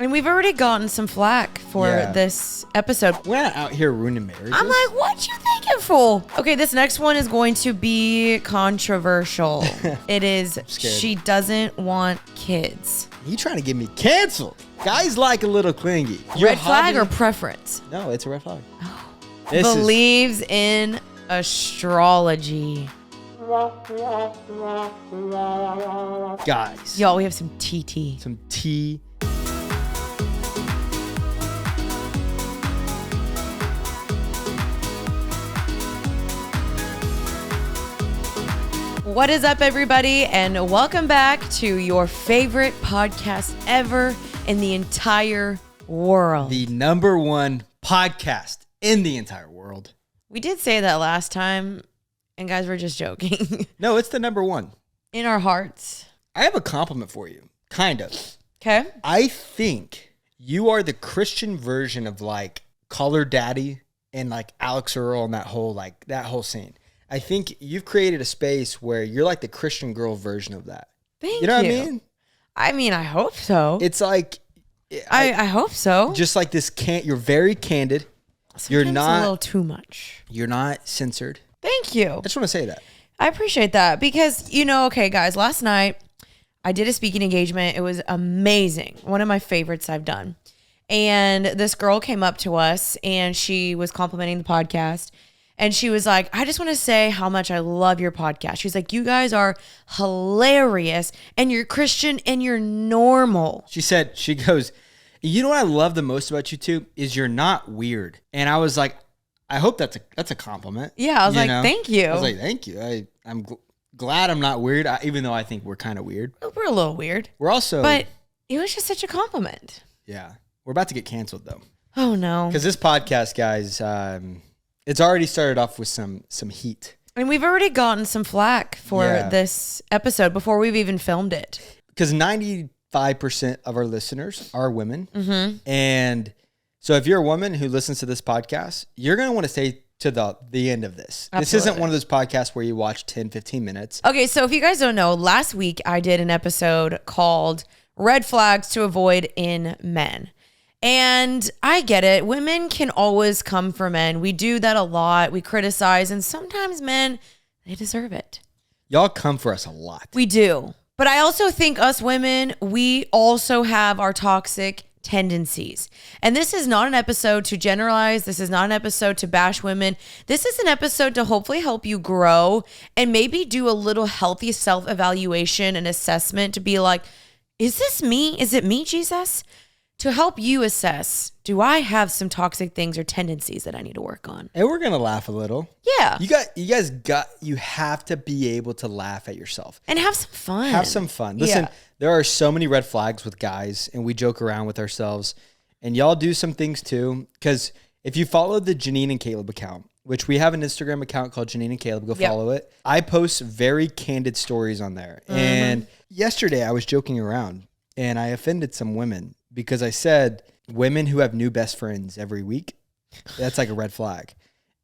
And we've already gotten some flack for this episode. We're not out here ruining marriages. I'm like, what you thinking, fool? Okay, this next one is going to be controversial. It is, she doesn't want kids. You trying to get me canceled? Guys like a little clingy. Red flag or preference? No, it's a red flag. Believes in astrology. Guys. Y'all, we have some TT. Some tea. What is up, everybody, and welcome back to your favorite podcast ever in the entire world. The number one podcast in the entire world. We did say that last time, and guys, we're just joking. No, it's the number one. In our hearts. I have a compliment for you. Kind of. Okay. I think you are the Christian version of like Call Her Daddy and like Alex Earl and that whole scene. I think you've created a space where you're like the Christian girl version of that. Thank you. You know what I mean? I mean, I hope so. It's like I hope so. Just like this you're very candid. Sometimes you're not a little too much. You're not censored. Thank you. I just want to say that. I appreciate that because, okay, guys, last night I did a speaking engagement. It was amazing. One of my favorites I've done. And this girl came up to us and she was complimenting the podcast. And she was like, I just want to say how much I love your podcast. She's like, you guys are hilarious and you're Christian and you're normal. She goes, you know what I love the most about you two is you're not weird. And I was like, I hope that's a compliment. Yeah, I was like, thank you. I was like, thank you. I'm glad I'm not weird, even though I think we're kind of weird. We're a little weird. We're also. But it was just such a compliment. Yeah. We're about to get canceled, though. Oh, no. Because this podcast, guys, it's already started off with some heat. And we've already gotten some flack for this episode before we've even filmed it. Because 95% of our listeners are women. Mm-hmm. And so if you're a woman who listens to this podcast, you're going to want to stay to the end of this. Absolutely. This isn't one of those podcasts where you watch 10, 15 minutes. Okay, so if you guys don't know, last week I did an episode called Red Flags to Avoid in Men. And I get it. Women can always come for men. We do that a lot. We criticize. And sometimes men, they deserve it. Y'all come for us a lot. We do. But I also think us women, we also have our toxic tendencies. And this is not an episode to generalize. This is not an episode to bash women. This is an episode to hopefully help you grow and maybe do a little healthy self-evaluation and assessment to be like, is this me? Is it me, Jesus? To help you assess, do I have some toxic things or tendencies that I need to work on? And we're going to laugh a little. Yeah. You have to be able to laugh at yourself. And have some fun. Have some fun. Listen, there are so many red flags with guys and we joke around with ourselves and y'all do some things too. Because if you follow the Jeanine and Kaleb account, which we have an Instagram account called Jeanine and Kaleb, go follow it. I post very candid stories on there. Mm-hmm. And yesterday I was joking around and I offended some women. Because I said women who have new best friends every week, that's like a red flag.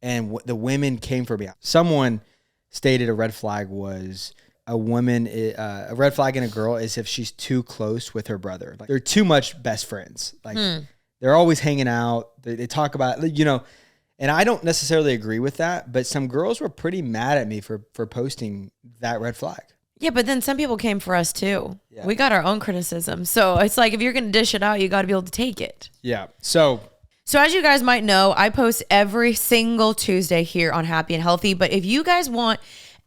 And the women came for me. Someone stated a red flag was a red flag in a girl is if she's too close with her brother. Like they're too much best friends. Like they're always hanging out. They talk about, and I don't necessarily agree with that. But some girls were pretty mad at me for posting that red flag. Yeah, but then some people came for us too. Yeah. We got our own criticism. So it's like, if you're going to dish it out, you got to be able to take it. Yeah. So as you guys might know, I post every single Tuesday here on Happy and Healthy. But if you guys want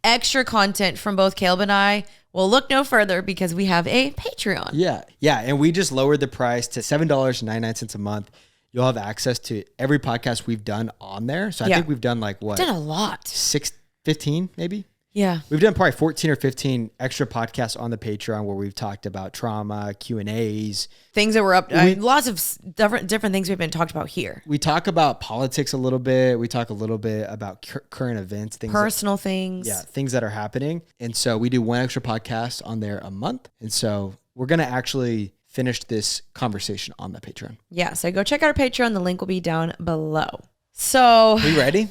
extra content from both Kaleb and I, well, look no further because we have a Patreon. Yeah. Yeah. And we just lowered the price to $7.99 a month. You'll have access to every podcast we've done on there. So I think we've done like what? We've done a lot. 15 maybe? Yeah. We've done probably 14 or 15 extra podcasts on the Patreon where we've talked about trauma, Q&As. Things that were up, lots of different things we've been talked about here. We talk about politics a little bit. We talk a little bit about current events. Personal things. Yeah, things that are happening. And so we do one extra podcast on there a month. And so we're going to actually finish this conversation on the Patreon. Yeah, so go check out our Patreon. The link will be down below. So. Are you ready?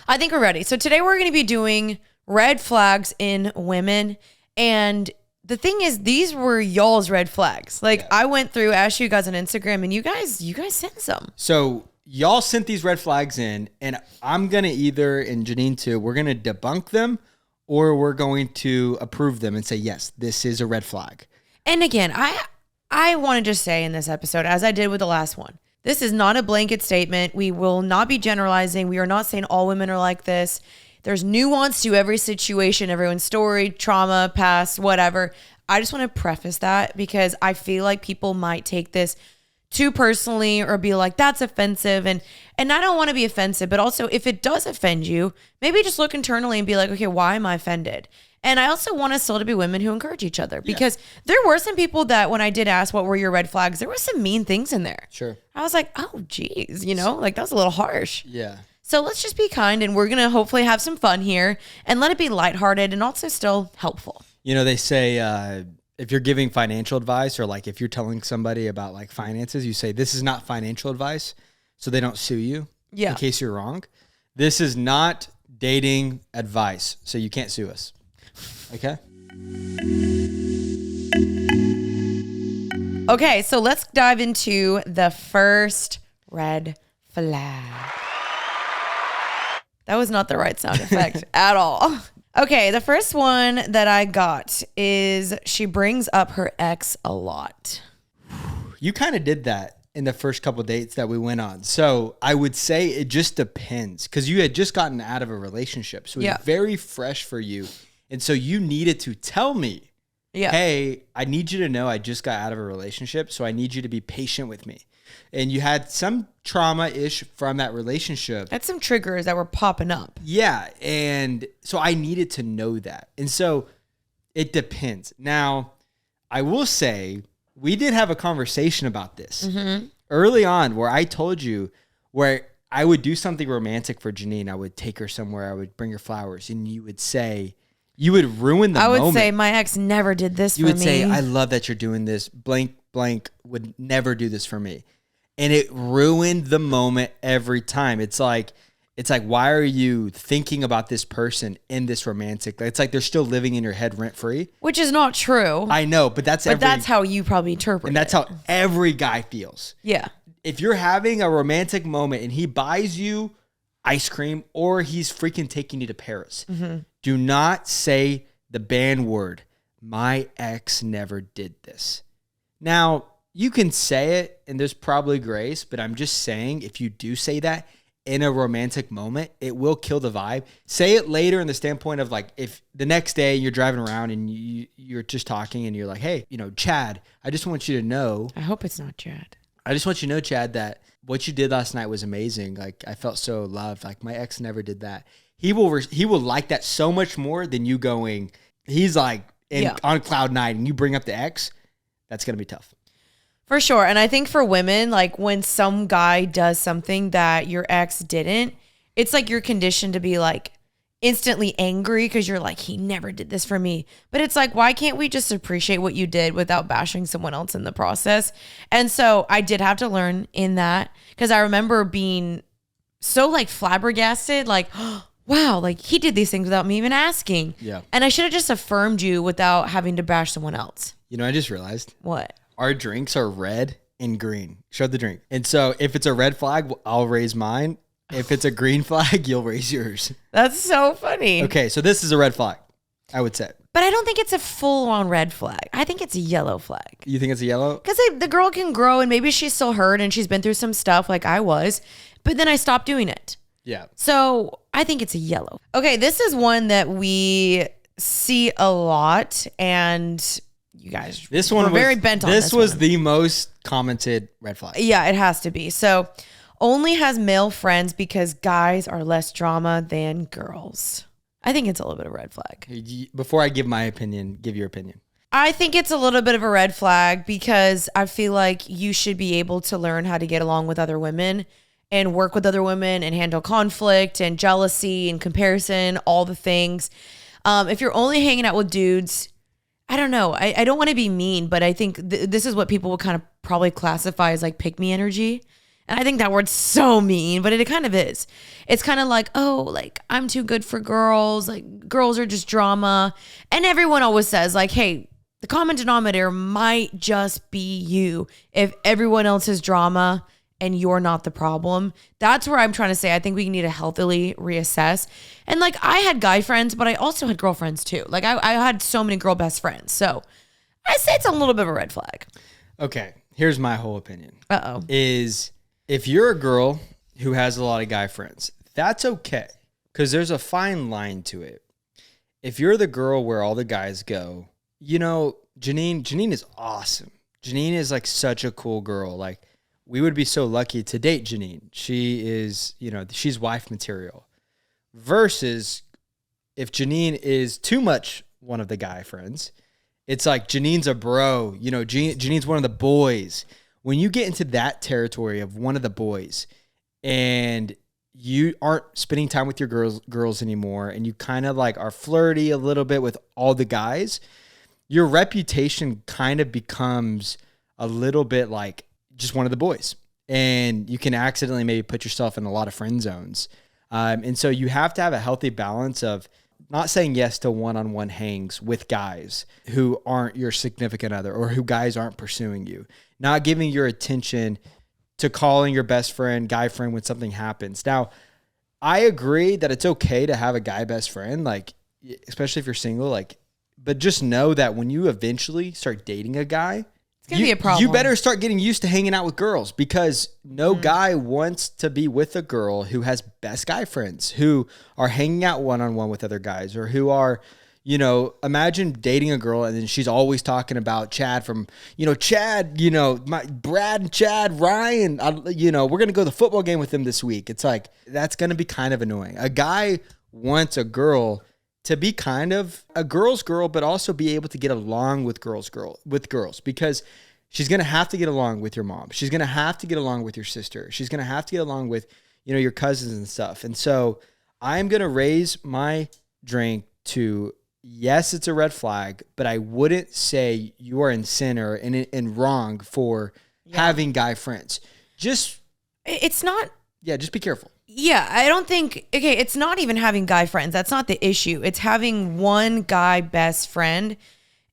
I think we're ready. So today we're going to be doing red flags in women. And the thing is, these were y'all's red flags. Like, I went through, asked you guys on Instagram, and you guys sent some. So y'all sent these red flags in, and I'm going to either, and Jeanine too, we're going to debunk them or we're going to approve them and say, yes, this is a red flag. And again, I want to just say in this episode, as I did with the last one, this is not a blanket statement. We will not be generalizing. We are not saying all women are like this. There's nuance to every situation, everyone's story, trauma, past, whatever. I just want to preface that because I feel like people might take this too personally or be like, that's offensive. And I don't want to be offensive, but also if it does offend you, maybe just look internally and be like, okay, why am I offended? And I also want us still to be women who encourage each other because there were some people that when I did ask what were your red flags, there were some mean things in there. Sure. I was like, oh, geez, like that was a little harsh. Yeah. So let's just be kind and we're going to hopefully have some fun here and let it be lighthearted and also still helpful. They say if you're giving financial advice or like if you're telling somebody about like finances, you say this is not financial advice so they don't sue you in case you're wrong. This is not dating advice so you can't sue us. Okay? Okay, so let's dive into the first red flag. That was not the right sound effect at all. Okay, the first one that I got is she brings up her ex a lot. You kind of did that in the first couple of dates that we went on. So I would say it just depends because you had just gotten out of a relationship. So it's very fresh for you. And so you needed to tell me, hey, I need you to know I just got out of a relationship. So I need you to be patient with me. And you had some trauma-ish from that relationship. That's some triggers that were popping up. Yeah. And so I needed to know that. And so it depends. Now, I will say we did have a conversation about this early on where I told you where I would do something romantic for Jeanine. I would take her somewhere. I would bring her flowers. And you would say, you would ruin the moment. I would say, my ex never did this for me. You would say, I love that you're doing this. Blank would never do this for me. And it ruined the moment every time. It's like, why are you thinking about this person in this romantic? It's like they're still living in your head rent free. Which is not true. I know, but that's how you probably interpret it. And that's how every guy feels. Yeah. If you're having a romantic moment and he buys you ice cream or he's freaking taking you to Paris, do not say the banned word, my ex never did this. Now, you can say it and there's probably grace, but I'm just saying if you do say that in a romantic moment, it will kill the vibe. Say it later in the standpoint of like if the next day you're driving around and you're just talking and you're like, hey, Chad, I just want you to know. I hope it's not Chad. I just want you to know, Chad, that what you did last night was amazing. Like I felt so loved. Like my ex never did that. He will like that so much more than you going, he's like on cloud nine and you bring up the ex. That's going to be tough. For sure. And I think for women, like when some guy does something that your ex didn't, it's like you're conditioned to be like instantly angry because you're like, he never did this for me. But it's like, why can't we just appreciate what you did without bashing someone else in the process? And so I did have to learn in that because I remember being so like flabbergasted, like, oh, wow, like he did these things without me even asking. Yeah. And I should have just affirmed you without having to bash someone else. I just realized. What? Our drinks are red and green. Show the drink. And so if it's a red flag, I'll raise mine. If it's a green flag, you'll raise yours. That's so funny. Okay, so this is a red flag, I would say. But I don't think it's a full-on red flag. I think it's a yellow flag. You think it's a yellow? Because the girl can grow and maybe she's still hurt and she's been through some stuff like I was, but then I stopped doing it. Yeah. So I think it's a yellow. Okay, this is one that we see a lot and you guys were very bent on this. This was the most commented red flag. Yeah, it has to be. So only has male friends because guys are less drama than girls. I think it's a little bit of a red flag. Before I give my opinion, give your opinion. I think it's a little bit of a red flag because I feel like you should be able to learn how to get along with other women and work with other women and handle conflict and jealousy and comparison, all the things. If you're only hanging out with dudes, I don't know. I don't want to be mean, but I think this is what people would kind of probably classify as like pick me energy. And I think that word's so mean, but it kind of is. It's kind of like, oh, like I'm too good for girls. Like girls are just drama. And everyone always says like, hey, the common denominator might just be you if everyone else is drama and you're not the problem. That's where I'm trying to say I think we need to healthily reassess. And like I had guy friends, but I also had girlfriends too. Like I had so many girl best friends. So I say it's a little bit of a red flag. Okay, here's my whole opinion. Is if you're a girl who has a lot of guy friends, that's okay because there's a fine line to it. If you're the girl where all the guys go, you know, Jeanine is awesome. Jeanine is like such a cool girl. Like we would be so lucky to date Jeanine. She is, you know, she's wife material. Versus if Jeanine is too much one of the guy friends, it's like Jeanine's a bro. You know, Jeanine's one of the boys. When you get into that territory of one of the boys and you aren't spending time with your girls anymore and you kind of like are flirty a little bit with all the guys, your reputation kind of becomes a little bit like just one of the boys. And you can accidentally maybe put yourself in a lot of friend zones. And so you have to have a healthy balance of not saying yes to one-on-one hangs with guys who aren't your significant other or who guys aren't pursuing you. Not giving your attention to calling your best friend, guy friend when something happens. Now, I agree that it's okay to have a guy best friend, like especially if you're single, like, but just know that when you eventually start dating a guy, it's gonna be a problem. You better start getting used to hanging out with girls because no guy wants to be with a girl who has best guy friends who are hanging out one-on-one with other guys or who are, you know, imagine dating a girl and then she's always talking about Chad from, you know, Chad, you know, my Brad and Chad, Ryan, you know, we're going to go to the football game with them this week. It's like, that's going to be kind of annoying. A guy wants a girl to be kind of a girl's girl, but also be able to get along with girls because she's going to have to get along with your mom. She's going to have to get along with your sister. She's going to have to get along with, you know, your cousins and stuff. And so I'm going to raise my drink to, yes, it's a red flag, but I wouldn't say you are in sin or in wrong for having guy friends. It's not. Yeah, just be careful. Yeah, I don't think, okay, it's not even having guy friends. That's not the issue. It's having one guy best friend.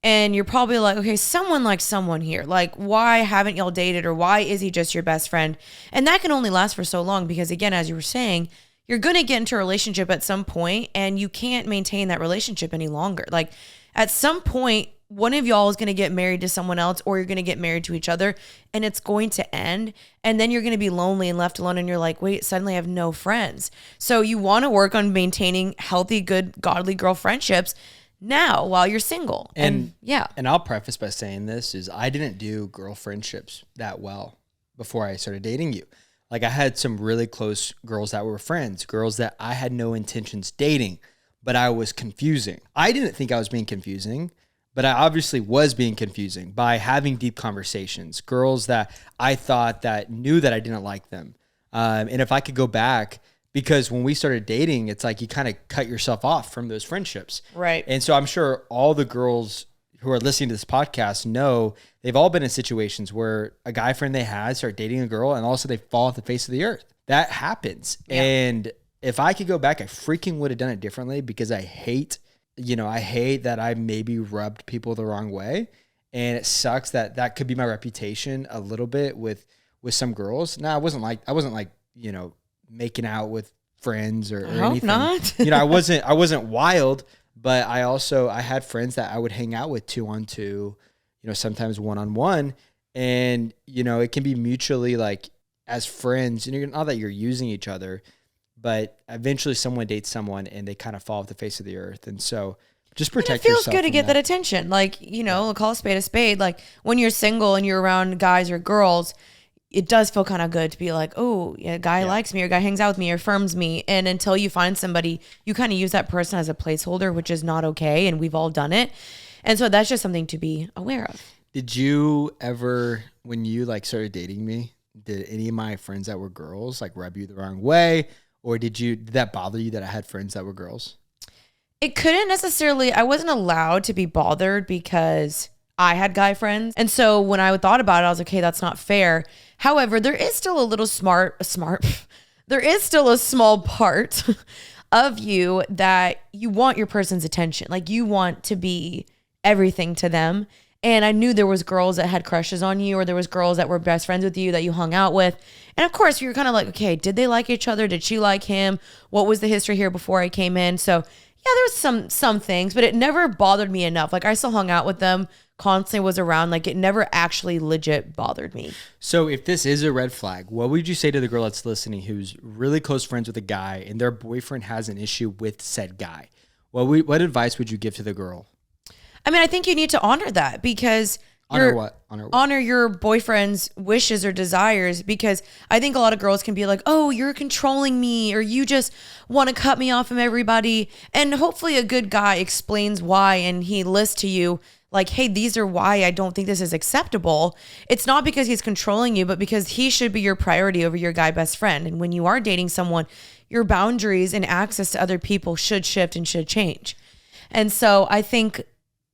And you're probably like, okay, someone like someone here. Like, why haven't y'all dated or why is he just your best friend? And that can only last for so long because, again, as you were saying, you're going to get into a relationship at some point and you can't maintain that relationship any longer. Like, at some point, one of y'all is going to get married to someone else or you're going to get married to each other and it's going to end. And then you're going to be lonely and left alone and you're like, wait, suddenly I have no friends. So you want to work on maintaining healthy, good, godly girl friendships now while you're single. And yeah. And I'll preface by saying this is I didn't do girl friendships that well before I started dating you. Like I had some really close girls that were friends, girls that I had no intentions dating, but I was confusing. I didn't think I was being confusing, but I obviously was being confusing by having deep conversations. Girls that I thought that knew that I didn't like them. And if I could go back, because when we started dating, it's like you kind of cut yourself off from those friendships. Right. And so I'm sure all the girls who are listening to this podcast know they've all been in situations where a guy friend they had started dating a girl and also they fall off the face of the earth. That happens. Yeah. And if I could go back, I freaking would have done it differently because I hate that I maybe rubbed people the wrong way. And it sucks that that could be my reputation a little bit with some girls. Now, I wasn't like, you know, making out with friends or anything. I hope not. You know, I wasn't wild, but I had friends that I would hang out with 2-on-2, you know, sometimes 1-on-1. And, you know, it can be mutually like as friends, and you're not that you're using each other, but eventually someone dates someone and they kind of fall off the face of the earth. And so just protect yourself. It feels good to get that attention. Like, you know, call a spade a spade. Like when you're single and you're around guys or girls, it does feel kind of good to be like, oh, yeah, a guy likes me or a guy hangs out with me or affirms me. And until you find somebody, you kind of use that person as a placeholder, which is not okay. And we've all done it. And so that's just something to be aware of. Did you ever, when you like started dating me, did any of my friends that were girls like rub you the wrong way? Or did that bother you that I had friends that were girls? It couldn't necessarily, I wasn't allowed to be bothered because I had guy friends. And so when I thought about it, I was like, okay, that's not fair. However, there is still a little there is still a small part of you that you want your person's attention. Like you want to be everything to them. And I knew there was girls that had crushes on you, or there was girls that were best friends with you that you hung out with. And of course, you're kind of like, okay, did they like each other? Did she like him? What was the history here before I came in? So yeah, there was some things, but it never bothered me enough. Like I still hung out with them, constantly was around. Like it never actually legit bothered me. So if this is a red flag, what would you say to the girl that's listening who's really close friends with a guy and their boyfriend has an issue with said guy? What advice would you give to the girl? I mean, I think you need to honor that because Honor what? Honor your boyfriend's wishes or desires, because I think a lot of girls can be like, oh, you're controlling me, or you just want to cut me off from everybody. And hopefully a good guy explains why, and he lists to you like, hey, these are why I don't think this is acceptable. It's not because he's controlling you, but because he should be your priority over your guy best friend. And when you are dating someone, your boundaries and access to other people should shift and should change. And so I think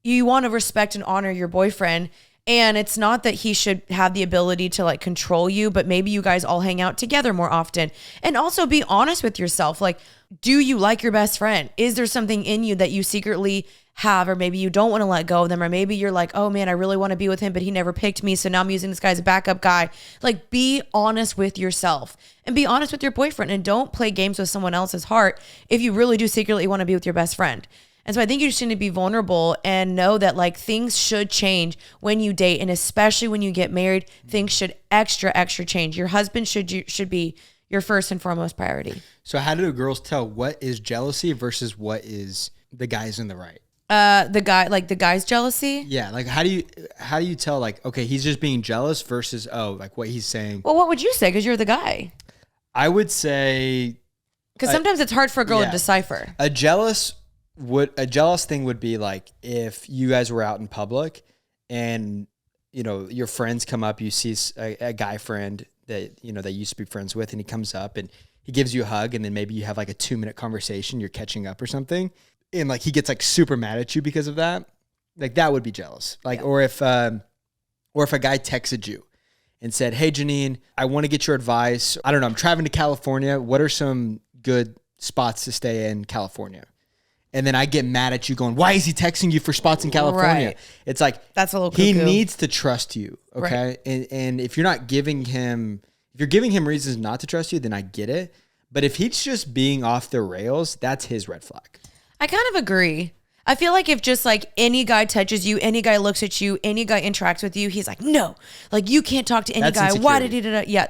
you want to respect and honor your boyfriend. And it's not that he should have the ability to like control you, but maybe you guys all hang out together more often. And also be honest with yourself. Like, do you like your best friend? Is there something in you that you secretly have, or maybe you don't want to let go of them, or maybe you're like, oh man, I really want to be with him, but he never picked me, so now I'm using this guy as a backup guy. Like, be honest with yourself and be honest with your boyfriend, and don't play games with someone else's heart if you really do secretly want to be with your best friend. And so I think you just need to be vulnerable and know that like things should change when you date, and especially when you get married, things should extra change. Your husband should be your first and foremost priority. So how do girls tell what is jealousy versus what is the guy's in the right? The guy's jealousy. Yeah, like how do you tell like, okay, he's just being jealous versus like what he's saying? Well, what would you say? Because you're the guy. I would say, because sometimes it's hard for a girl to decipher. A jealous thing would be like if you guys were out in public and your friends come up, you see a guy friend that that you used to be friends with, and he comes up and he gives you a hug, and then maybe you have like a 2-minute conversation, you're catching up or something, and like he gets like super mad at you because of that. Like that would be jealous. Like, or if a guy texted you and said, hey Jeanine, I want to get your advice. I don't know, I'm traveling to California. What are some good spots to stay in California? And then I get mad at you going, why is he texting you for spots in California? Right. It's like, that's a little he needs to trust you. Okay. Right. And if you're not giving him reasons not to trust you, then I get it. But if he's just being off the rails, that's his red flag. I kind of agree. I feel like if just like any guy touches you, any guy looks at you, any guy interacts with you, he's like, no, like you can't talk to any guy. Insecurity. Why did he? Yeah,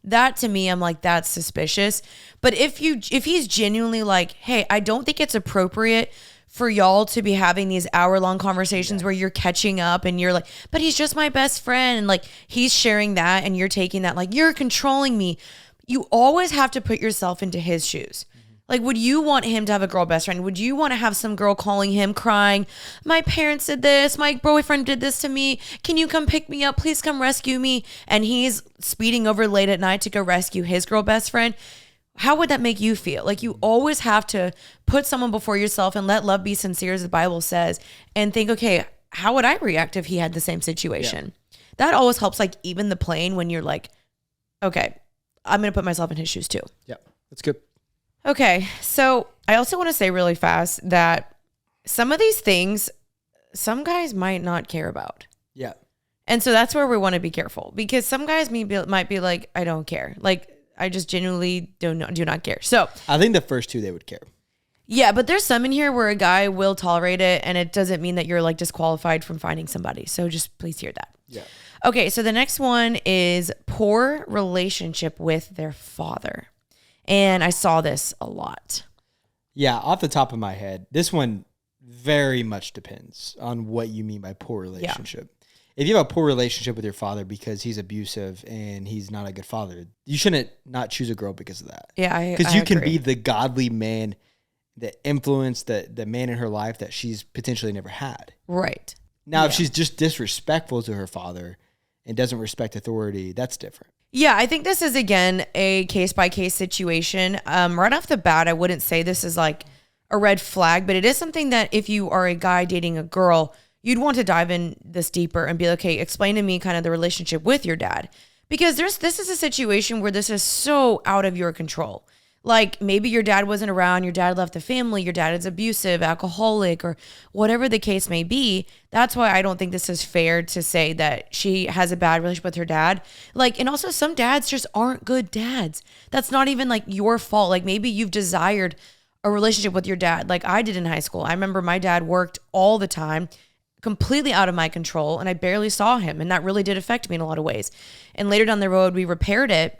that to me, I'm like, that's suspicious. But if he's genuinely like, hey, I don't think it's appropriate for y'all to be having these hour-long conversations where you're catching up and you're like, but he's just my best friend, and like he's sharing that and you're taking that like you're controlling me. You always have to put yourself into his shoes. Like, would you want him to have a girl best friend? Would you want to have some girl calling him crying, my parents did this, my boyfriend did this to me, can you come pick me up, please come rescue me? And he's speeding over late at night to go rescue his girl best friend. How would that make you feel? Like, you always have to put someone before yourself and let love be sincere, as the Bible says, and think, okay, how would I react if he had the same situation? Yeah. That always helps, like, even the plane when you're like, okay, I'm going to put myself in his shoes too. Yeah, that's good. Okay, so I also want to say really fast that some of these things, some guys might not care about. Yeah. And so that's where we want to be careful, because some guys might be like, I don't care. Like, I just genuinely do not care. So I think the first two, they would care. Yeah, but there's some in here where a guy will tolerate it, and it doesn't mean that you're like disqualified from finding somebody. So just please hear that. Yeah. Okay, so the next one is poor relationship with their father. And I saw this a lot. Yeah, off the top of my head, this one very much depends on what you mean by poor relationship. Yeah. If you have a poor relationship with your father because he's abusive and he's not a good father, you shouldn't not choose a girl because of that. Yeah, because you can be the godly man that influenced the man in her life that she's potentially never had. Right. Now, if she's just disrespectful to her father and doesn't respect authority, that's different. Yeah, I think this is, again, a case-by-case situation. Right off the bat, I wouldn't say this is like a red flag, but it is something that if you are a guy dating a girl, you'd want to dive in this deeper and be like, okay, explain to me kind of the relationship with your dad. Because this is a situation where this is so out of your control. Like maybe your dad wasn't around, your dad left the family, your dad is abusive, alcoholic, or whatever the case may be. That's why I don't think this is fair to say that she has a bad relationship with her dad. Like, and also some dads just aren't good dads. That's not even like your fault. Like maybe you've desired a relationship with your dad like I did in high school. I remember my dad worked all the time, completely out of my control, and I barely saw him. And that really did affect me in a lot of ways. And later down the road, we repaired it.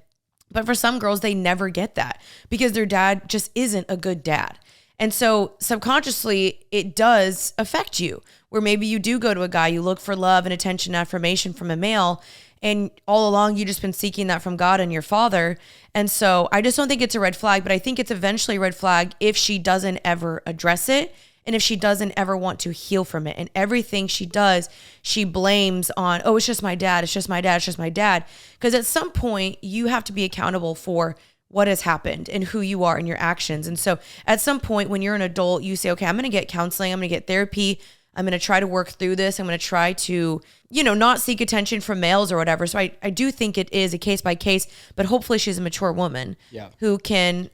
But for some girls, they never get that because their dad just isn't a good dad. And so subconsciously, it does affect you, where maybe you do go to a guy, you look for love and attention, affirmation from a male, and all along you just been seeking that from God and your father. And so I just don't think it's a red flag, but I think it's eventually a red flag if she doesn't ever address it. And if she doesn't ever want to heal from it, and everything she does, she blames on, oh, it's just my dad. It's just my dad. It's just my dad. Because at some point you have to be accountable for what has happened and who you are and your actions. And so at some point when you're an adult, you say, okay, I'm going to get counseling. I'm going to get therapy. I'm going to try to work through this. I'm going to try to, not seek attention from males or whatever. So I do think it is a case by case, but hopefully she's a mature woman who can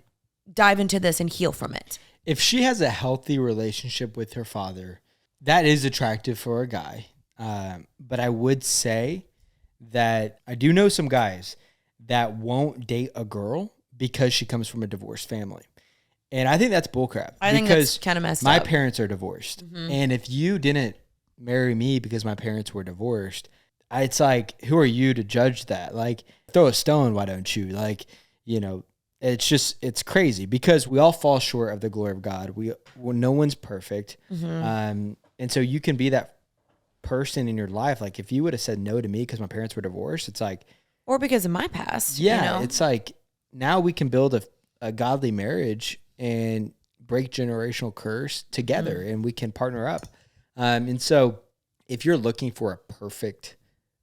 dive into this and heal from it. If she has a healthy relationship with her father, that is attractive for a guy. But I would say that I do know some guys that won't date a girl because she comes from a divorced family. And I think that's bullcrap. I think that's kind of messed up. My parents are divorced. Mm-hmm. And if you didn't marry me because my parents were divorced, it's like, who are you to judge that? Like, throw a stone, why don't you? Like, it's crazy because we all fall short of the glory of God. No one's perfect. Mm-hmm. And so you can be that person in your life. Like if you would have said no to me because my parents were divorced, it's like, or because of my past. Yeah. It's like now we can build a godly marriage and break generational curse together and we can partner up. And so if you're looking for a perfect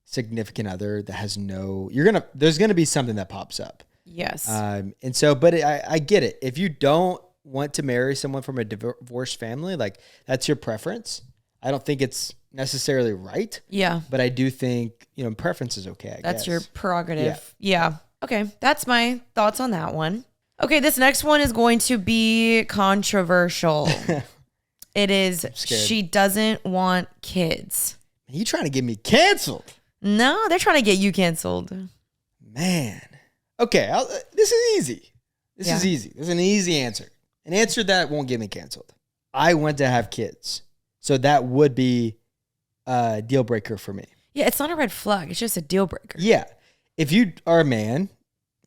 significant other that has there's going to be something that pops up. Yes. And so, but I get it. If you don't want to marry someone from a divorced family, like that's your preference. I don't think it's necessarily right. Yeah. But I do think, preference is okay. That's your prerogative. Yeah. Okay. That's my thoughts on that one. Okay. This next one is going to be controversial. It is, she doesn't want kids. You trying to get me canceled? No, they're trying to get you canceled. Man. Okay, this is easy. This is easy. This is an easy answer. An answer that won't get me canceled. I want to have kids. So that would be a deal breaker for me. Yeah, it's not a red flag. It's just a deal breaker. Yeah. If you are a man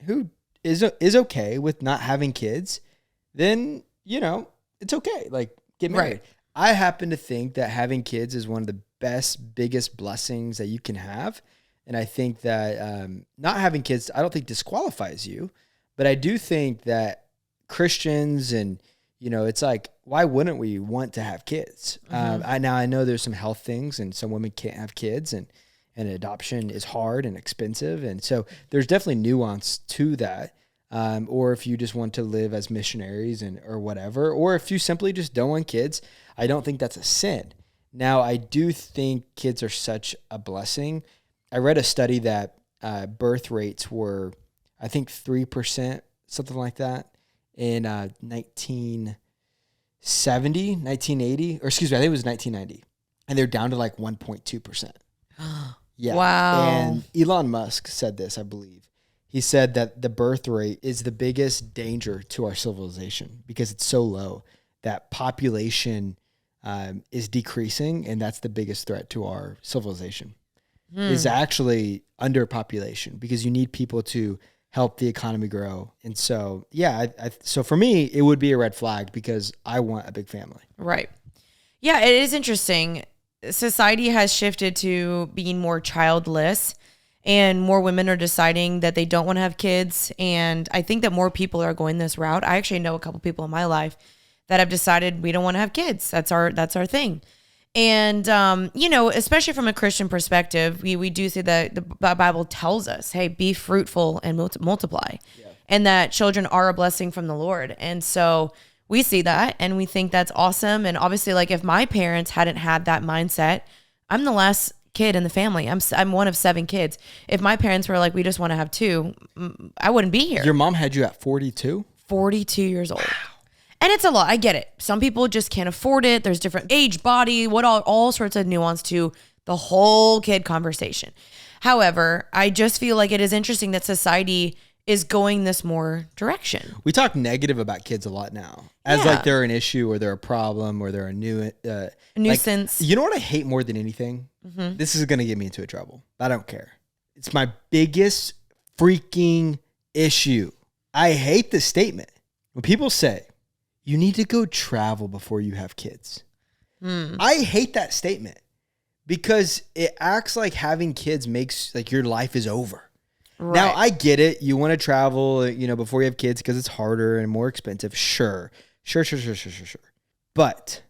who is okay with not having kids, then, it's okay. Like, get married. Right. I happen to think that having kids is one of the biggest blessings that you can have. And I think that not having kids, I don't think disqualifies you, but I do think that Christians and, it's like, why wouldn't we want to have kids? Mm-hmm. I know there's some health things and some women can't have kids and adoption is hard and expensive. And so there's definitely nuance to that. Or if you just want to live as missionaries or whatever, or if you simply just don't want kids, I don't think that's a sin. Now, I do think kids are such a blessing. I read a study that birth rates were, I think, 3%, something like that, in 1970, 1980, or excuse me, I think it was 1990. And they're down to like 1.2%. Yeah. Wow. And Elon Musk said this, I believe. He said that the birth rate is the biggest danger to our civilization because it's so low that population is decreasing, and that's the biggest threat to our civilization. Is actually underpopulation because you need people to help the economy grow. And so, so for me, it would be a red flag because I want a big family. Right. Yeah, it is interesting. Society has shifted to being more childless and more women are deciding that they don't want to have kids. And I think that more people are going this route. I actually know a couple people in my life that have decided we don't want to have kids. That's our thing. And, especially from a Christian perspective, we do see that the Bible tells us, hey, be fruitful and multiply, and that children are a blessing from the Lord. And so we see that and we think that's awesome. And obviously, like if my parents hadn't had that mindset, I'm the last kid in the family. I'm one of 7 kids. If my parents were like, we just want to have 2, I wouldn't be here. Your mom had you at 42? 42 years old. Wow. And it's a lot. I get it. Some people just can't afford it. There's different age, body, all sorts of nuance to the whole kid conversation. However, I just feel like it is interesting that society is going this more direction. We talk negative about kids a lot now, as like they're an issue or they're a problem or they're a nuisance. Like, you know what I hate more than anything? Mm-hmm. This is going to get me into trouble. I don't care. It's my biggest freaking issue. I hate this statement. When people say, you need to go travel before you have kids. I hate that statement because it acts like having kids makes like your life is over. Right. Now, I get it. You want to travel, before you have kids because it's harder and more expensive. Sure. But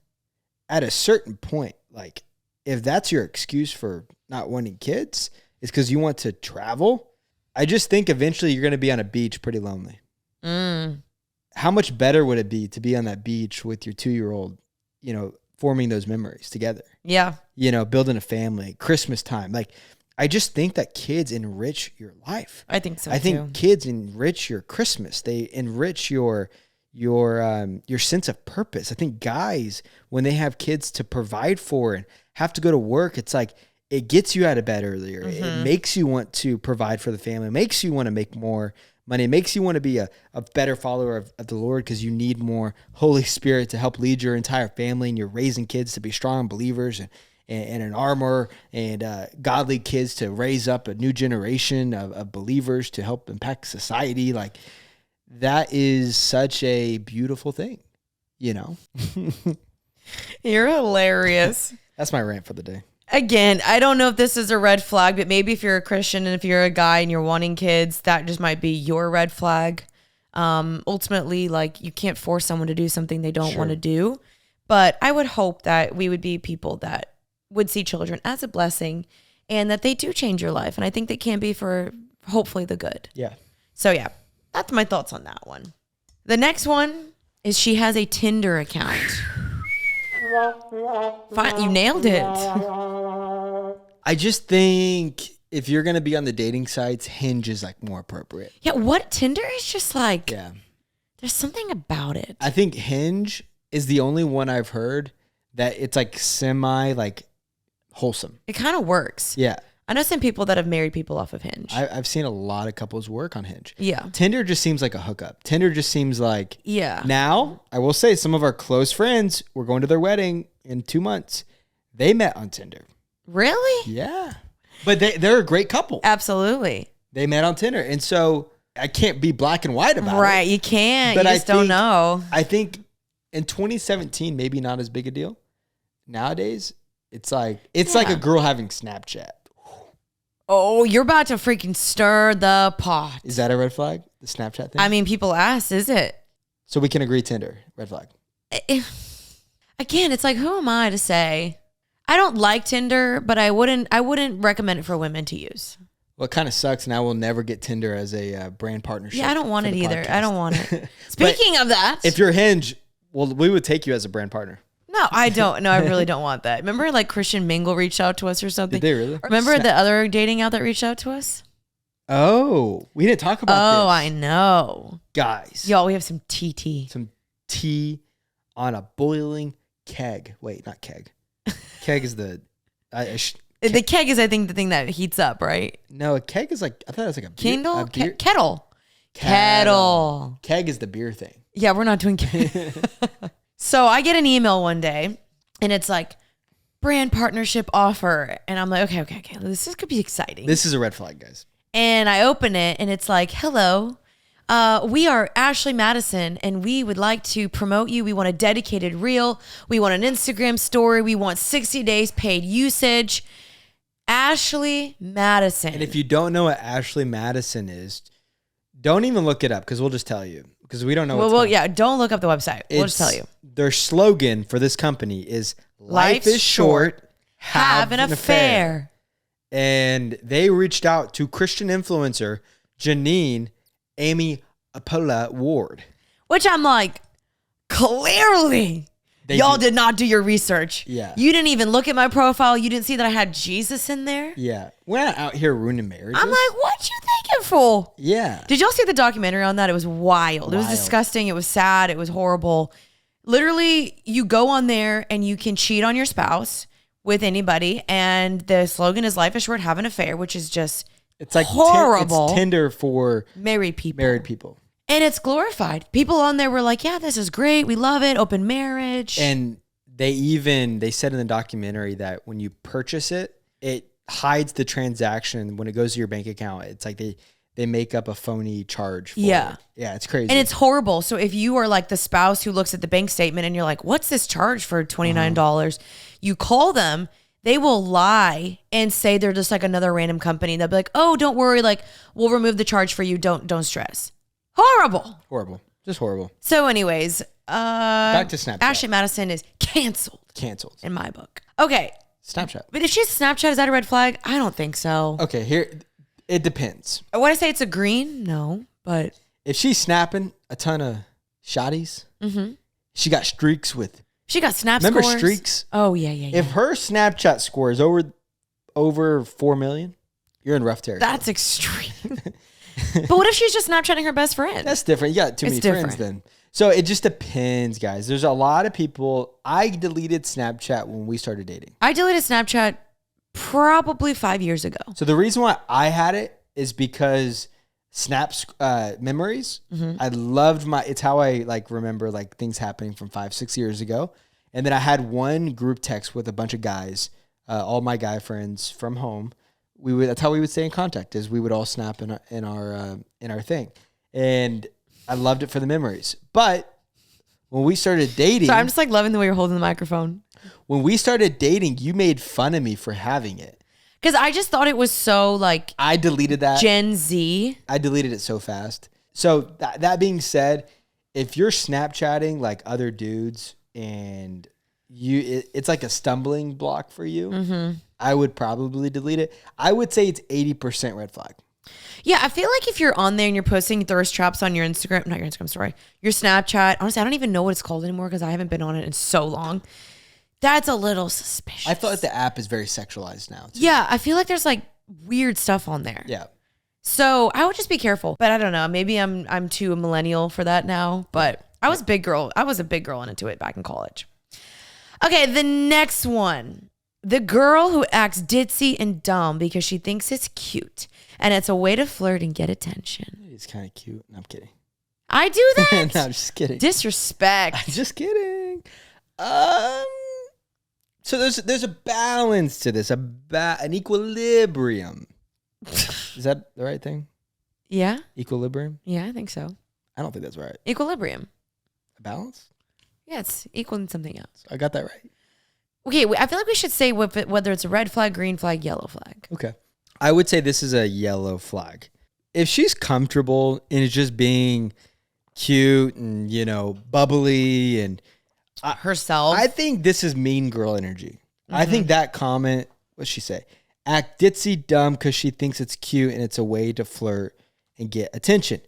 at a certain point, like if that's your excuse for not wanting kids, it's because you want to travel. I just think eventually you're going to be on a beach pretty lonely. How much better would it be to be on that beach with your 2-year-old, forming those memories together? Yeah. Building a family, Christmas time. Like, I just think that kids enrich your life. I think so. I think kids enrich your Christmas. They enrich your sense of purpose. I think guys, when they have kids to provide for and have to go to work, it's like it gets you out of bed earlier. Mm-hmm. It makes you want to provide for the family. It makes you want to make more money. It makes you want to be a better follower of the Lord because you need more Holy Spirit to help lead your entire family, and you're raising kids to be strong believers and an armor and godly kids to raise up a new generation of believers to help impact society. Like, that is such a beautiful thing, You're hilarious. That's my rant for the day. Again, I don't know if this is a red flag, but maybe if you're a Christian and if you're a guy and you're wanting kids, that just might be your red flag. Ultimately, like, you can't force someone to do something they don't want to do. But I would hope that we would be people that would see children as a blessing and that they do change your life. And I think they can be for hopefully the good. Yeah. So yeah, that's my thoughts on that one. The next one is she has a Tinder account. Fine, you nailed it. I just think if you're going to be on the dating sites, Hinge is like more appropriate. Yeah, Tinder is just like, there's something about it. I think Hinge is the only one I've heard that it's like semi like wholesome. It kind of works. Yeah. I know some people that have married people off of Hinge. I've seen a lot of couples work on Hinge. Yeah. Tinder just seems like a hookup. Tinder just seems like... Yeah. Now, I will say some of our close friends, we're going to their wedding in 2 months. They met on Tinder. Really? Yeah. But they're a great couple. Absolutely. They met on Tinder. And so I can't be black and white about it. Right. You can't. But you just don't know. I think in 2017, maybe not as big a deal. Nowadays, it's like a girl having Snapchat. Oh, you're about to freaking stir the pot. Is that a red flag? The Snapchat thing? I mean, people ask, is it? So we can agree Tinder, red flag. Again, it's like, who am I to say? I don't like Tinder, but I wouldn't recommend it for women to use. Well, it kind of sucks, and I will never get Tinder as a brand partnership. Yeah, I don't want it either. Podcast. I don't want it. Speaking of that. If you're Hinge, well, we would take you as a brand partner. No, I don't. No, I really don't want that. Remember, like, Christian Mingle reached out to us or something? Did they really? Remember the other dating app that reached out to us? Oh, we didn't talk about this. Oh, I know. Guys. Y'all, we have some TT. Some tea on a boiling keg. Wait, not keg. Keg is the... the keg is, I think, the thing that heats up, right? No, a keg is like... I thought it was like a beer. Kindle? Beer. Kettle. Keg is the beer thing. Yeah, we're not doing keg. So I get an email one day, and it's like, brand partnership offer. And I'm like, okay. This could be exciting. This is a red flag, guys. And I open it, and it's like, hello, we are Ashley Madison, and we would like to promote you. We want a dedicated reel. We want an Instagram story. We want 60 days paid usage. Ashley Madison. And if you don't know what Ashley Madison is, don't even look it up because we'll just tell you. Because we don't know what's going on. Don't look up the website. We'll just tell you. Their slogan for this company is life is short, have an affair. And they reached out to Christian influencer Jeanine Amy Apola Ward. Which I'm like, clearly Y'all did not do your research. Yeah. You didn't even look at my profile. You didn't see that I had Jesus in there. Yeah. We're not out here ruining marriages. I'm like, what you thinking for? Yeah. Did y'all see the documentary on that? It was wild. It was disgusting. It was sad. It was horrible. Literally, you go on there and you can cheat on your spouse with anybody. And the slogan is life is short, have an affair, which is just it's like horrible. It's Tinder for married people. And it's glorified. People on there were like, yeah, this is great. We love it. Open marriage. And they said in the documentary that when you purchase it, it hides the transaction. When it goes to your bank account, it's like they make up a phony charge for it. Yeah, it's crazy. And it's horrible. So if you are like the spouse who looks at the bank statement and you're like, what's this charge for $29? You call them, they will lie and say they're just like another random company. They'll be like, oh, don't worry. Like, we'll remove the charge for you. Don't stress. Horrible. Just horrible. So anyways, back to Snapchat. Ashley Madison is canceled in my book. Okay. Snapchat. But if she's Snapchat, is that a red flag? I don't think so. Okay, here, it depends. Would I say it's a green? No, but. If she's snapping a ton of shotties, she got streaks with. She got snap Remember scores? streaks? Oh, yeah. If her Snapchat score is over 4 million, you're in rough territory. That's extreme. But what if she's just Snapchatting her best friend? That's different. You got too many friends then. So it just depends, guys. There's a lot of people. I deleted Snapchat when we started dating. I deleted Snapchat probably 5 years ago. So the reason why I had it is because Snaps memories. I loved it's how I like remember like things happening from 5-6 years ago. And then I had one group text with a bunch of guys, all my guy friends from home. That's how we would stay in contact, is we would all snap in our thing. And I loved it for the memories. But when we started dating, so I'm just like loving the way you're holding the microphone. When we started dating, you made fun of me for having it. Because I just thought it was so like I deleted that. Gen Z. I deleted it so fast. So that being said, if you're Snapchatting like other dudes and it's like a stumbling block for you, I would probably delete it. I would say it's 80% red flag. Yeah, I feel like if you're on there and you're posting thirst traps on your Instagram, not your Instagram story, your Snapchat, honestly, I don't even know what it's called anymore because I haven't been on it in so long. That's a little suspicious. I feel like the app is very sexualized now, too. Yeah, I feel like there's like weird stuff on there. Yeah. So I would just be careful. But I don't know. Maybe I'm too a millennial for that now. But I was big girl. I was a big girl into it back in college. Okay, the next one. The girl who acts ditzy and dumb because she thinks it's cute. And it's a way to flirt and get attention. It's kind of cute. No, I'm kidding. I do that? No, I'm just kidding. Disrespect. I'm just kidding. So there's a balance to this, an equilibrium. Is that the right thing? Yeah. Equilibrium? Yeah, I think so. I don't think that's right. Equilibrium. A balance? Yeah, it's equal in something else. I got that right. Okay, I feel like we should say whether it's a red flag, green flag, yellow flag. Okay. I would say this is a yellow flag. If she's comfortable and is just being cute and, bubbly and herself, I think this is mean girl energy. I think that comment, what'd she say? Act ditzy dumb because she thinks it's cute and it's a way to flirt and get attention.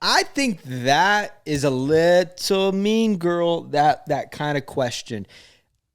I think that is a little mean girl, that kind of question.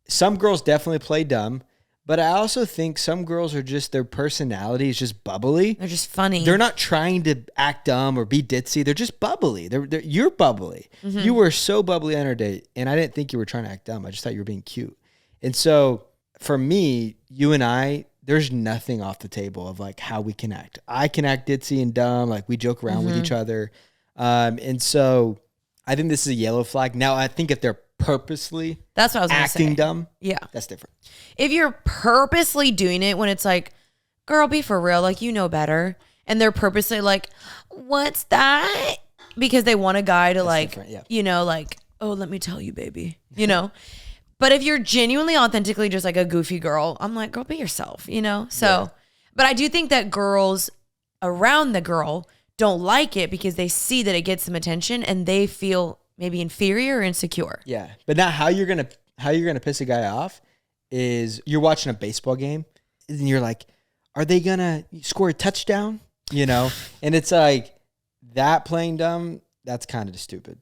Some girls definitely play dumb, but I also think some girls are just, their personality is just bubbly. They're just funny. They're not trying to act dumb or be ditzy. They're just bubbly. You're bubbly. You were so bubbly on our date, and I didn't think you were trying to act dumb. I just thought you were being cute. And so for me, you and I, there's nothing off the table of like how we can act. I can act ditzy and dumb. Like we joke around with each other. And so I think this is a yellow flag. Now, I think if they're purposely that's what I was acting say. Dumb, yeah, that's different. If you're purposely doing it when it's like, girl, be for real, like you know better, and they're purposely like, what's that? Because they want a guy to like, like, oh, let me tell you, baby, But if you're genuinely, authentically just like a goofy girl, I'm like, girl, be yourself, So, yeah. But I do think that girls around the girl don't like it because they see that it gets some attention and they feel maybe inferior or insecure. Yeah. But now how you're gonna piss a guy off is you're watching a baseball game and you're like, are they gonna score a touchdown? And it's like that playing dumb, that's kind of stupid.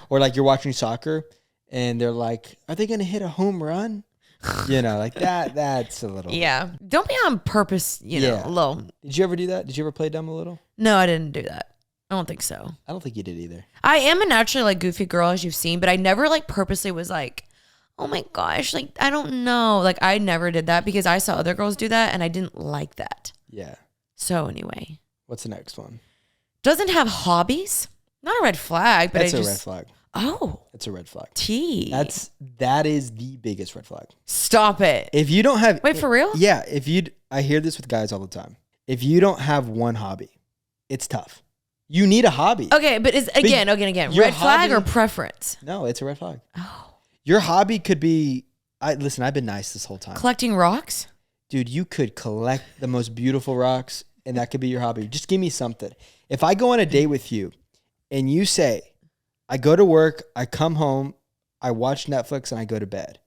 Or like you're watching soccer and they're like, are they going to hit a home run? You know, like that's a little. Yeah. Don't be on purpose, you know, a little. Did you ever do that? Did you ever play dumb a little? No, I didn't do that. I don't think so. I don't think you did either. I am a naturally like goofy girl, as you've seen, but I never like purposely was like, oh my gosh, like, I don't know. Like, I never did that because I saw other girls do that and I didn't like that. Yeah. So anyway. What's the next one? Doesn't have hobbies. Not a red flag, but That's a red flag. Oh. It's a red flag. T. That is the biggest red flag. Stop it. If you don't have... Wait, for real? Yeah. I hear this with guys all the time. If you don't have one hobby, it's tough. You need a hobby. Okay, but again, red flag or preference? No, it's a red flag. Oh. Your hobby could be, listen, I've been nice this whole time. Collecting rocks? Dude, you could collect the most beautiful rocks and that could be your hobby. Just give me something. If I go on a date with you and you say, I go to work, I come home, I watch Netflix and I go to bed,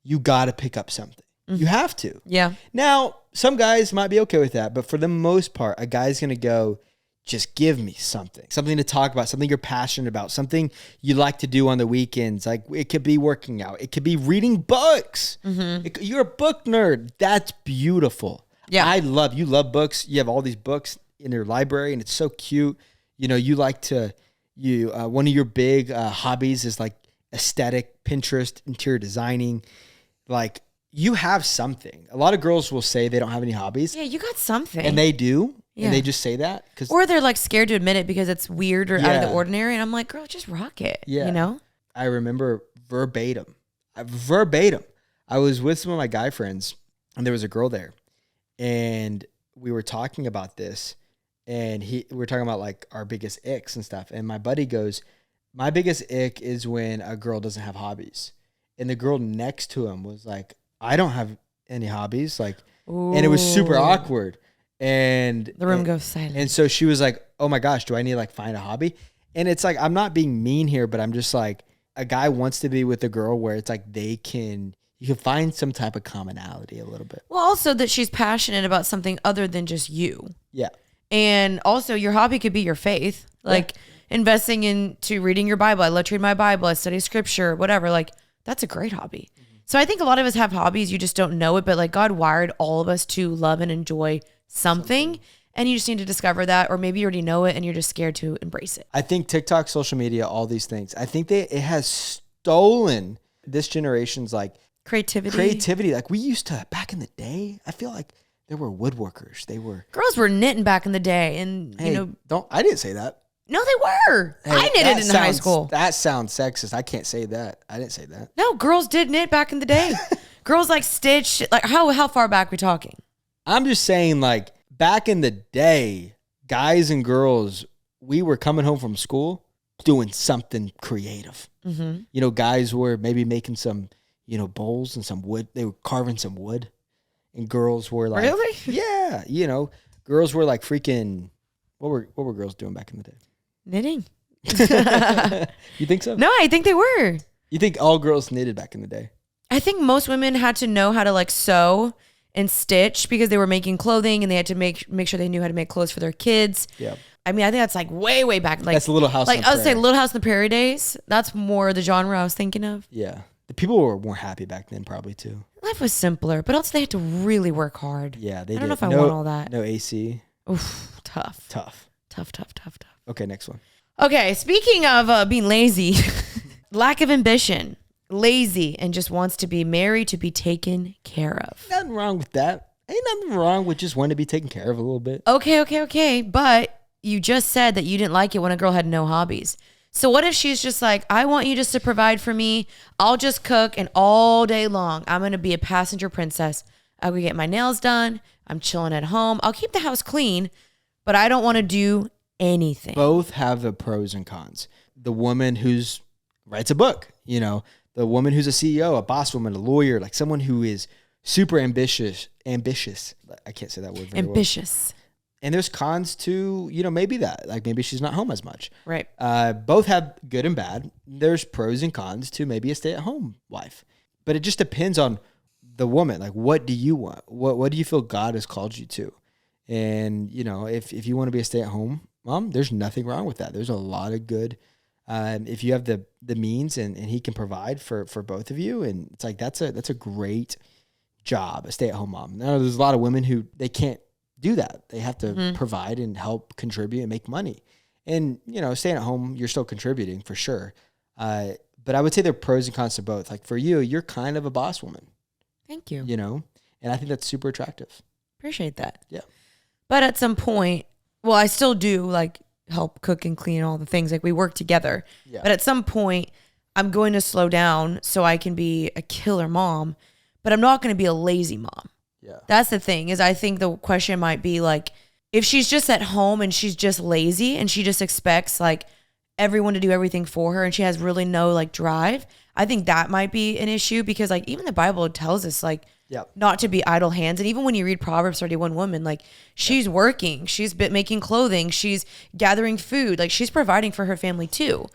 you got to pick up something. Mm-hmm. You have to. Yeah. Now, some guys might be okay with that, but for the most part, a guy's going to go, just give me something to talk about, something you're passionate about, something you like to do on the weekends. Like it could be working out. It could be reading books. Mm-hmm. You're a book nerd. That's beautiful. Yeah. You love books. You have all these books in your library and it's so cute. You know, you like to, one of your big hobbies is like aesthetic, Pinterest, interior designing. Like you have something. A lot of girls will say they don't have any hobbies. Yeah, you got something. And they do. Yeah. And they just say that. Or they're like scared to admit it because it's weird or out of the ordinary. And I'm like, girl, just rock it. Yeah. You know? I remember verbatim. I was with some of my guy friends and there was a girl there. And we were talking about this. And we were talking about like our biggest icks and stuff. And my buddy goes, my biggest ick is when a girl doesn't have hobbies. And the girl next to him was like, I don't have any hobbies. Like, ooh. And it was super awkward. And the room goes silent. And so she was like, oh my gosh, do I need to like find a hobby? And it's like, I'm not being mean here, but I'm just like, a guy wants to be with a girl where it's like you can find some type of commonality a little bit. Well, also that she's passionate about something other than just you. Yeah. And also your hobby could be your faith. Like investing into reading your Bible. I love to read my Bible. I study scripture, whatever. Like that's a great hobby. Mm-hmm. So I think a lot of us have hobbies. You just don't know it. But like God wired all of us to love and enjoy something, and you just need to discover that, or maybe you already know it and you're just scared to embrace it. I think TikTok, social media, all these things, I think it has stolen this generation's like creativity. Like we used to back in the day, I feel like there were woodworkers. Girls were knitting back in the day, and I didn't say that. No, they were. Hey, I knitted in high school. That sounds sexist. I can't say that. I didn't say that. No, girls did knit back in the day. Girls like stitch. Like how far back are we talking? I'm just saying, like, back in the day, guys and girls, we were coming home from school doing something creative. Mm-hmm. You know, guys were maybe making some, bowls and some wood. They were carving some wood. And girls were like... Really? Yeah. Girls were like freaking... What were girls doing back in the day? Knitting. You think so? No, I think they were. You think all girls knitted back in the day? I think most women had to know how to like sew and stitch because they were making clothing and they had to make sure they knew how to make clothes for their kids. Yeah. I mean, I think that's like way, way back. Like that's Little House on the Prairie. I would say Little House on the Prairie days. That's more the genre I was thinking of. Yeah. The people were more happy back then probably too. Life was simpler, but also they had to really work hard. Yeah, they did. I don't know if I want all that. No AC. Oof, tough. Tough. Okay, next one. Okay, speaking of being lazy, lack of ambition. Lazy and just wants to be married to be taken care of. Nothing wrong with that. Ain't nothing wrong with just wanting to be taken care of a little bit. Okay. But you just said that you didn't like it when a girl had no hobbies. So what if she's just like, I want you just to provide for me. I'll just cook and all day long I'm going to be a passenger princess. I'll go get my nails done. I'm chilling at home. I'll keep the house clean, but I don't want to do anything. Both have the pros and cons. The woman who's writes a book, the woman who's a CEO, a boss woman, a lawyer, like someone who is super ambitious. I can't say that word very ambitious. Well. And there's cons to, maybe that, like maybe she's not home as much. Right. Both have good and bad. There's pros and cons to maybe a stay-at-home wife. But it just depends on the woman. Like, what do you want? What do you feel God has called you to? And, if you want to be a stay-at-home mom, there's nothing wrong with that. There's a lot of good if you have the means and he can provide for both of you, and it's like that's a great job, a stay-at-home mom. Now, there's a lot of women who they can't do that. They have to provide and help contribute and make money. And, staying at home, you're still contributing for sure. But I would say there are pros and cons to both. Like for you, you're kind of a boss woman. Thank you. And I think that's super attractive. Appreciate that. Yeah. But at some point, well, I still do like help cook and clean all the things. Like we work together. Yeah. But at some point, I'm going to slow down so I can be a killer mom, but I'm not going to be a lazy mom. Yeah. That's the thing, is I think the question might be like, if she's just at home and she's just lazy and she just expects like everyone to do everything for her and she has really no like drive, I think that might be an issue, because like even the Bible tells us like not to be idle hands. And even when you read Proverbs 31 woman, like she's working, she's making clothing, she's gathering food, like she's providing for her family too.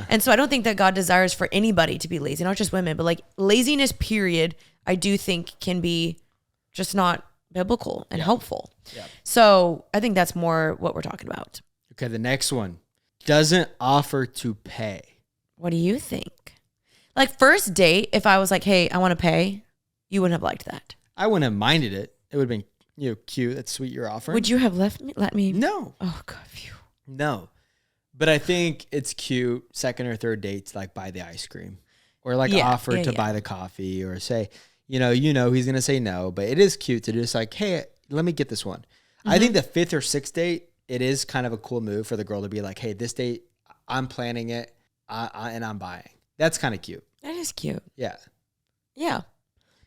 And so I don't think that God desires for anybody to be lazy, not just women, but like laziness period, I do think can be just not biblical and helpful. Yeah. So I think that's more what we're talking about. Okay, the next one. Doesn't offer to pay. What do you think? Like first date, if I was like, hey, I want to pay, you wouldn't have liked that. I wouldn't have minded it. It would have been cute. That's sweet you're offering. Would you have let me? No. Oh, God. Phew. No. But I think it's cute second or third date to like buy the ice cream or like offer to buy the coffee, or say, he's going to say no, but it is cute to just like, hey, let me get this one. I think the fifth or sixth date, it is kind of a cool move for the girl to be like, hey, this date, I'm planning it and I'm buying. That's kind of cute. That is cute. Yeah. Yeah.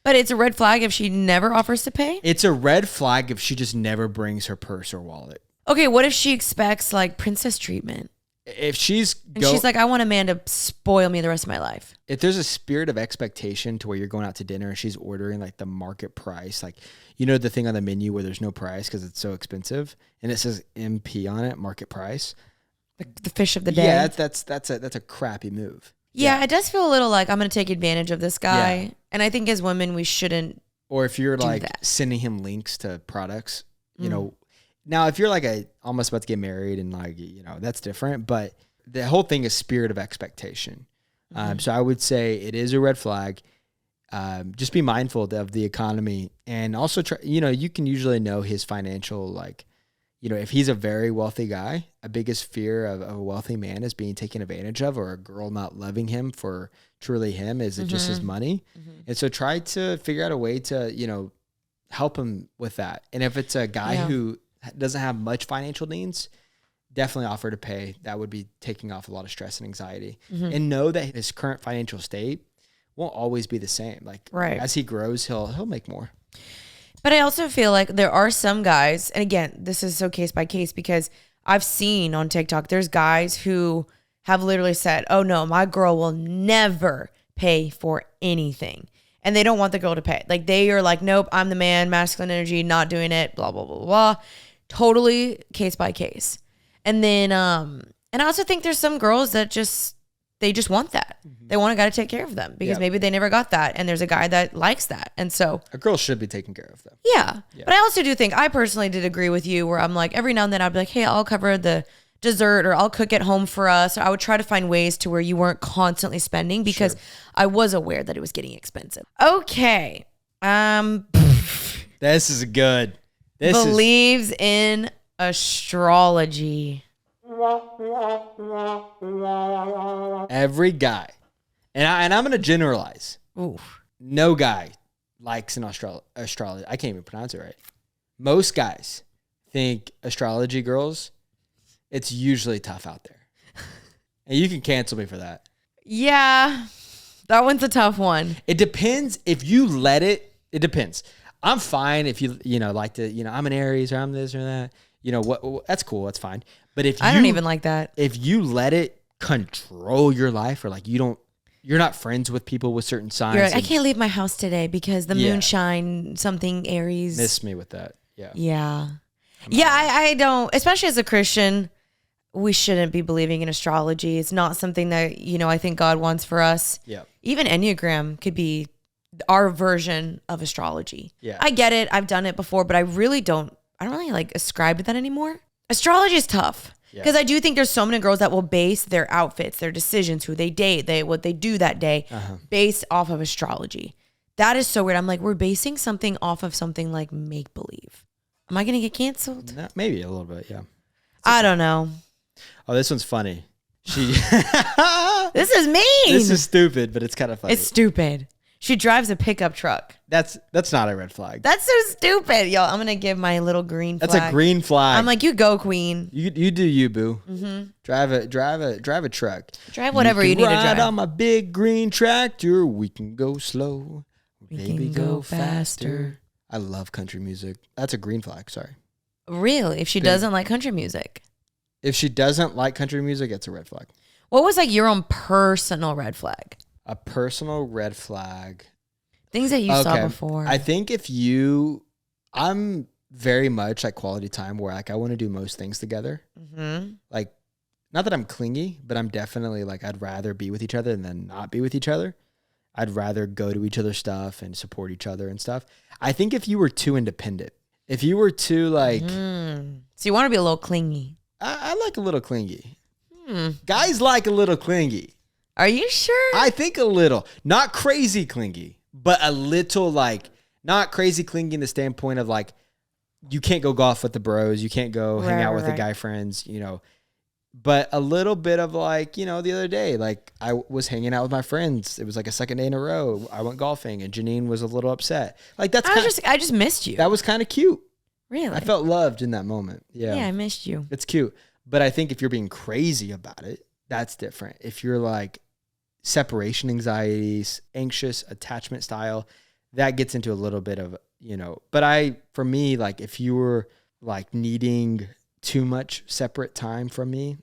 But it's a red flag if she never offers to pay? It's a red flag if she just never brings her purse or wallet. Okay, what if she expects like princess treatment? If she's like, I want a man to spoil me the rest of my life. If there's a spirit of expectation to where you're going out to dinner and she's ordering like the market price, like, the thing on the menu where there's no price because it's so expensive and it says MP on it, market price. The fish of the day. Yeah, that's a crappy move. Yeah, it does feel a little like I'm going to take advantage of this guy. Yeah. And I think as women, we shouldn't. Or if you're like sending him links to products, now if you're like almost about to get married and like, that's different. But the whole thing is spirit of expectation. So I would say it is a red flag. Just be mindful of the economy, and also try, you can usually know his financial, like, if he's a very wealthy guy, a biggest fear of a wealthy man is being taken advantage of, or a girl not loving him for truly him. Is it just his money? And so try to figure out a way to, help him with that. And if it's a guy who doesn't have much financial needs, definitely offer to pay. That would be taking off a lot of stress and anxiety. And know that his current financial state won't always be the same. Like as he grows, he'll make more. But I also feel like there are some guys, and again, this is so case by case, because I've seen on TikTok, there's guys who have literally said, oh no, my girl will never pay for anything. And they don't want the girl to pay. Like they are like, nope, I'm the man, masculine energy, not doing it, blah, blah, blah, blah. Totally case by case. And then, and I also think there's some girls that they just want that. They want a guy to take care of them because maybe they never got that. And there's a guy that likes that. And so a girl should be taking care of them. Yeah. But I also do think, I personally did agree with you where I'm like, every now and then I'd be like, hey, I'll cover the dessert, or I'll cook at home for us. Or I would try to find ways to where you weren't constantly spending, because I was aware that it was getting expensive. Okay. This is good. Believes in astrology. Every guy, and I'm going to generalize. No guy likes an astrology. I can't even pronounce it right. Most guys think astrology girls, it's usually tough out there. And you can cancel me for that. Yeah, that one's a tough one. It depends if you let it. It depends. I'm fine if you like to, I'm an Aries or I'm this or that. What? That's cool. That's fine. But if I don't even like that. If you let it control your life, or like you're not friends with people with certain signs. You're like, I can't leave my house today because the moonshine something Aries. Miss me with that. Yeah. Yeah. I don't, especially as a Christian, we shouldn't be believing in astrology. It's not something that, I think God wants for us. Yeah. Even Enneagram could be our version of astrology. Yeah. I get it. I've done it before, but I don't really like ascribe to that anymore. Astrology is tough. Because I do think there's so many girls that will base their outfits, their decisions, who they date, what they do that day, based off of astrology. That is so weird. I'm like, we're basing something off of something like make-believe. Am I going to get canceled? No, maybe a little bit, yeah. I don't know. Oh, this one's funny. This is mean. This is stupid, but it's kind of funny. It's stupid. She drives a pickup truck. That's not a red flag. That's so stupid. Yo, I'm going to give my little green flag. That's a green flag. I'm like, you go, queen. You do you, boo. Mm-hmm. Drive a truck. Drive whatever you need to drive. Ride on my big green tractor. We can go slow. Baby, go faster. I love country music. That's a green flag. Sorry. Really? If she doesn't like country music? If she doesn't like country music, it's a red flag. What was like your own personal red flag? A personal red flag. Things that you saw before. I think I'm very much like quality time where like I want to do most things together. Mm-hmm. Like, not that I'm clingy, but I'm definitely like, I'd rather be with each other than not be with each other. I'd rather go to each other's stuff and support each other and stuff. I think if you were too independent, if you were too like... So you want to be a little clingy. I like a little clingy. Guys like a little clingy. Are you sure? I think a little. Not crazy clingy, but a little like... Not crazy clingy in the standpoint of like, you can't go golf with the bros. You can't go hang out with the guy friends, you know. But a little bit of like, you know, the other day, like I was hanging out with my friends. It was like a second day in a row. I went golfing and Jeanine was a little upset. Like that's I just missed you. That was kind of cute. Really? I felt loved in that moment. Yeah. Yeah, I missed you. It's cute. But I think if you're being crazy about it, that's different. If you're like separation anxieties, anxious attachment style, that gets into a little bit of, you know, but for me, like if you were like needing too much separate time from me,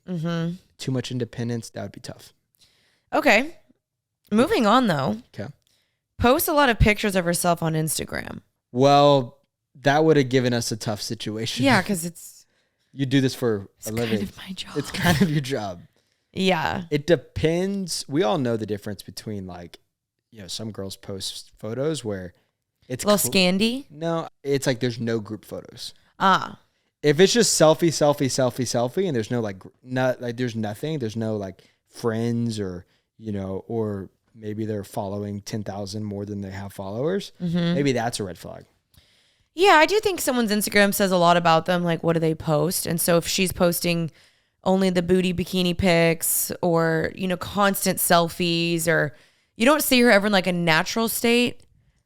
too much independence, that would be tough. Okay. Moving on though. Okay. Posts a lot of pictures of herself on Instagram. Well, that would have given us a tough situation. Yeah, because it's... You do this for a living. It's kind of my job. It's kind of your job. Yeah. It depends. We all know the difference between like, you know, some girls post photos where it's... A little scandy? No, it's like there's no group photos. If it's just selfie, and there's no like, there's nothing, there's no like friends or, you know, or maybe they're following 10,000 more than they have followers. Maybe that's a red flag. Yeah, I do think someone's Instagram says a lot about them. Like, what do they post? And so if she's posting only the booty bikini pics or, you know, constant selfies, or you don't see her ever in like a natural state,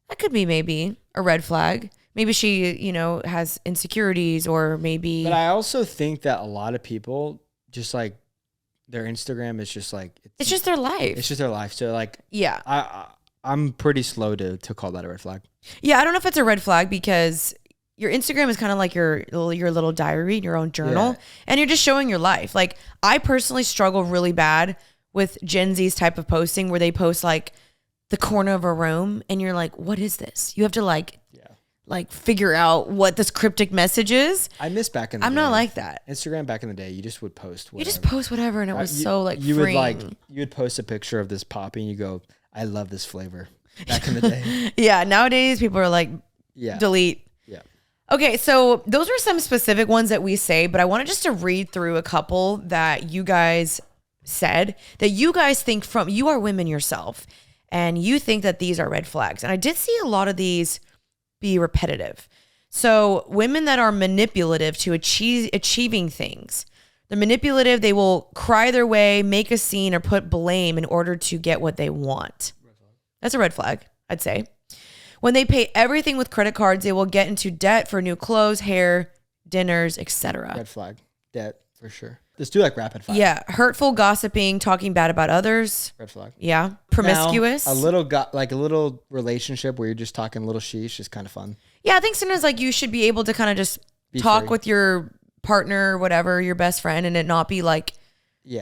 that could be maybe a red flag. Maybe she, you know, has insecurities, or maybe... But I also think that a lot of people just like their Instagram is just like... It's just their life. It's just their life. So like... Yeah. I'm pretty slow to call that a red flag. Yeah, I don't know if it's a red flag because your Instagram is kind of like your little diary, your own journal, and you're just showing your life. Like, I personally struggle really bad with Gen Z's type of posting where they post like the corner of a room and you're like, what is this? You have to like figure out what this cryptic message is. I miss back in the day. I'm not like that. Instagram back in the day, you just would post whatever. You just post whatever, and it was so like freeing. You would post a picture of this poppy and you go, I love this flavor. Back in the day. Yeah, nowadays people are like, delete. Yeah. Okay, so those are some specific ones that we say, but I wanted just to read through a couple that you guys said that you guys think from, you are women yourself, and you think that these are red flags. And I did see a lot of these be repetitive. So women that are manipulative to achieving things. They're manipulative. They will cry their way, make a scene, or put blame in order to get what they want. That's a red flag, I'd say. When they pay everything with credit cards, they will get into debt for new clothes, hair, dinners, etc. Red flag. Debt, for sure. Let's do like rapid fire. Yeah. Hurtful gossiping, talking bad about others. Red flag. Yeah. Promiscuous. Now, a little relationship where you're just talking little sheesh is kind of fun. Yeah, I think sometimes like you should be able to kind of just talk with your partner or whatever, your best friend, and it not be like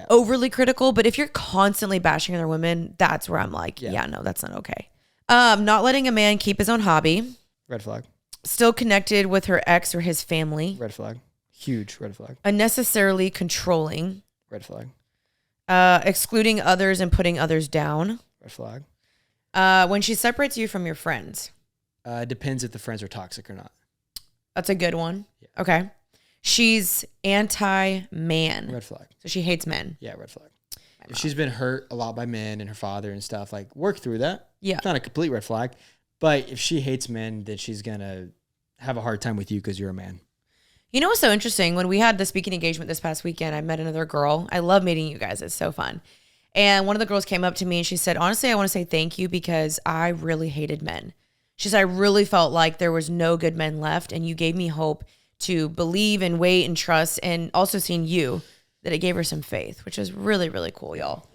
overly critical. But if you're constantly bashing other women, that's where I'm like, no, that's not okay. Not letting a man keep his own hobby. Red flag. Still connected with her ex or his family. Red flag. Huge red flag. Unnecessarily controlling. Red flag. Excluding others and putting others down. Red flag. When she separates you from your friends. Depends if the friends are toxic or not. That's a good one. Yeah. Okay. She's anti-man. Red flag. So she hates men. Yeah, red flag. If she's been hurt a lot by men and her father and stuff, like work through that. Yeah. It's not a complete red flag. But if she hates men, then she's going to have a hard time with you because you're a man. You know what's so interesting? When we had the speaking engagement this past weekend, I met another girl. I love meeting you guys. It's so fun. And one of the girls came up to me and she said, honestly, I want to say thank you because I really hated men. She said, I really felt like there was no good men left. And you gave me hope to believe and wait and trust. And also seeing you, that it gave her some faith, which is really, really cool, y'all.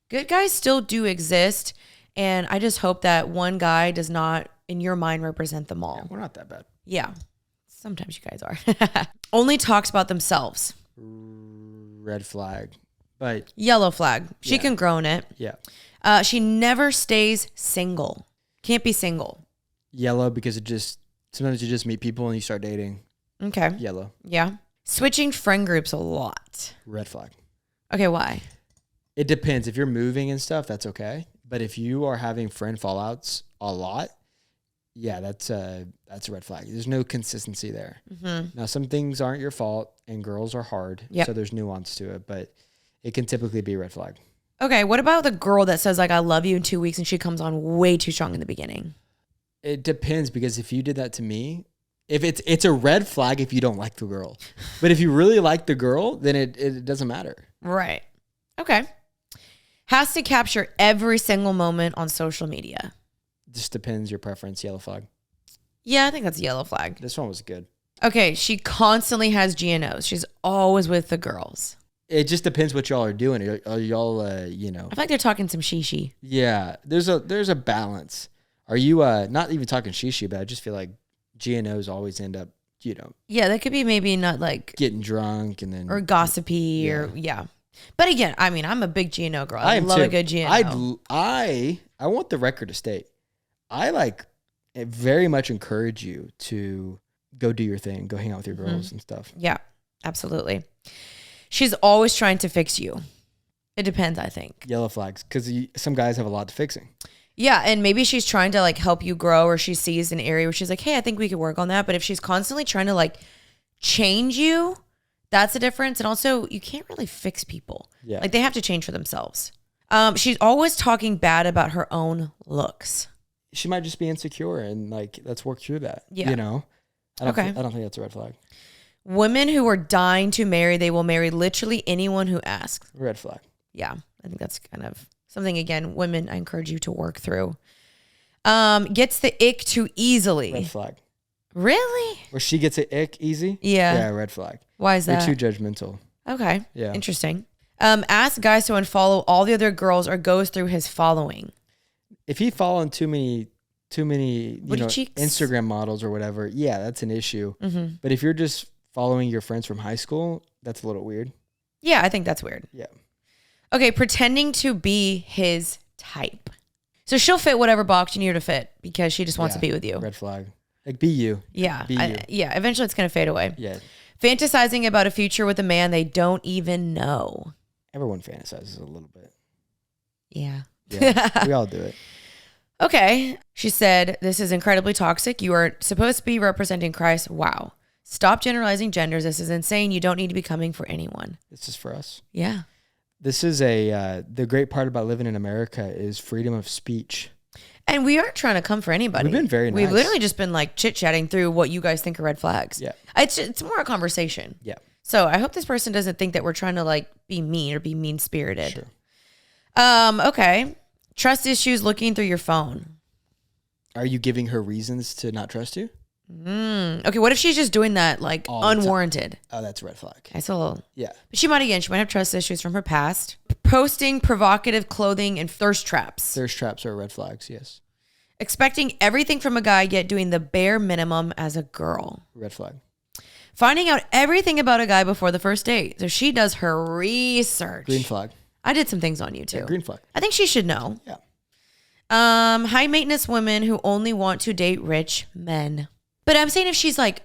Good guys still do exist. And I just hope that one guy does not, in your mind, represent them all. Yeah, we're not that bad. Yeah. Sometimes you guys are. Only talks about themselves. Red flag. But yellow flag. She can grow in it. Yeah. She never stays single. Can't be single. Yellow because sometimes you just meet people and you start dating. Okay. Yellow. Yeah. Switching friend groups a lot. Red flag. Okay, why? It depends. If you're moving and stuff, that's okay. But if you are having friend fallouts a lot, yeah, that's a red flag. There's no consistency there. Mm-hmm. Now, some things aren't your fault, and girls are hard, so there's nuance to it. But it can typically be a red flag. Okay, what about the girl that says, like, I love you in 2 weeks, and she comes on way too strong in the beginning? It depends, because if you did that to me, if it's a red flag if you don't like the girl. But if you really like the girl, then it doesn't matter. Right. Okay. Has to capture every single moment on social media. Just depends your preference. Yellow flag. Yeah, I think that's a yellow flag. This one was good. Okay, she constantly has GNOs. She's always with the girls. It just depends what y'all are doing. Are y'all, I feel like they're talking some shishi. Yeah, there's a balance. Are you not even talking shishi, but I just feel like GNOs always end up, Yeah, that could be maybe not like getting drunk and then or gossipy or But again, I mean, I'm a big GNO girl. I love too. a good GNO. I want the record to state. I very much encourage you to go do your thing, go hang out with your girls and stuff. Yeah, absolutely. She's always trying to fix you. It depends, I think. Yellow flags, because some guys have a lot to fixing. Yeah, and maybe she's trying to like help you grow, or she sees an area where she's like, hey, I think we could work on that. But if she's constantly trying to like change you, that's the difference. And also, you can't really fix people. Yeah. Like they have to change for themselves. She's always talking bad about her own looks. She might just be insecure, and like, let's work through that. Yeah. I don't think that's a red flag. Women who are dying to marry, they will marry literally anyone who asks. Red flag. Yeah, I think that's kind of something, again, women, I encourage you to work through. Gets the ick too easily. Red flag. Really? Where she gets an ick easy? Yeah. Yeah, red flag. Why is that? You're too judgmental. Okay. Yeah. Interesting. Asks guys to unfollow all the other girls or goes through his following. If he following too many cheeks? Instagram models or whatever, yeah, that's an issue. Mm-hmm. But if you're just following your friends from high school, that's a little weird. Yeah, I think that's weird. Yeah. Okay, pretending to be his type. So she'll fit whatever box you need her to fit because she just wants to be with you. Red flag. Like, be you. Yeah. Be you. Yeah, eventually it's going to fade away. Yeah. Fantasizing about a future with a man they don't even know. Everyone fantasizes a little bit. Yeah. Yeah, we all do it. Okay. She said, this is incredibly toxic. You are supposed to be representing Christ. Wow. Stop generalizing genders. This is insane. You don't need to be coming for anyone. This is for us. Yeah. This is the great part about living in America is freedom of speech. And we aren't trying to come for anybody. We've been very nice. We've literally just been like chit-chatting through what you guys think are red flags. Yeah. It's more a conversation. Yeah. So I hope this person doesn't think that we're trying to like be mean or be mean-spirited. Sure. Okay. Trust issues looking through your phone. Are you giving her reasons to not trust you? Okay, what if she's just doing that like unwarranted? Oh, that's a red flag. Okay, so yeah. But she might have trust issues from her past. Posting provocative clothing and thirst traps. Thirst traps are red flags, yes. Expecting everything from a guy, yet doing the bare minimum as a girl. Red flag. Finding out everything about a guy before the first date. So she does her research. Green flag. I did some things on you too. Yeah, green flag. I think she should know. Yeah. High maintenance women who only want to date rich men. But I'm saying if she's like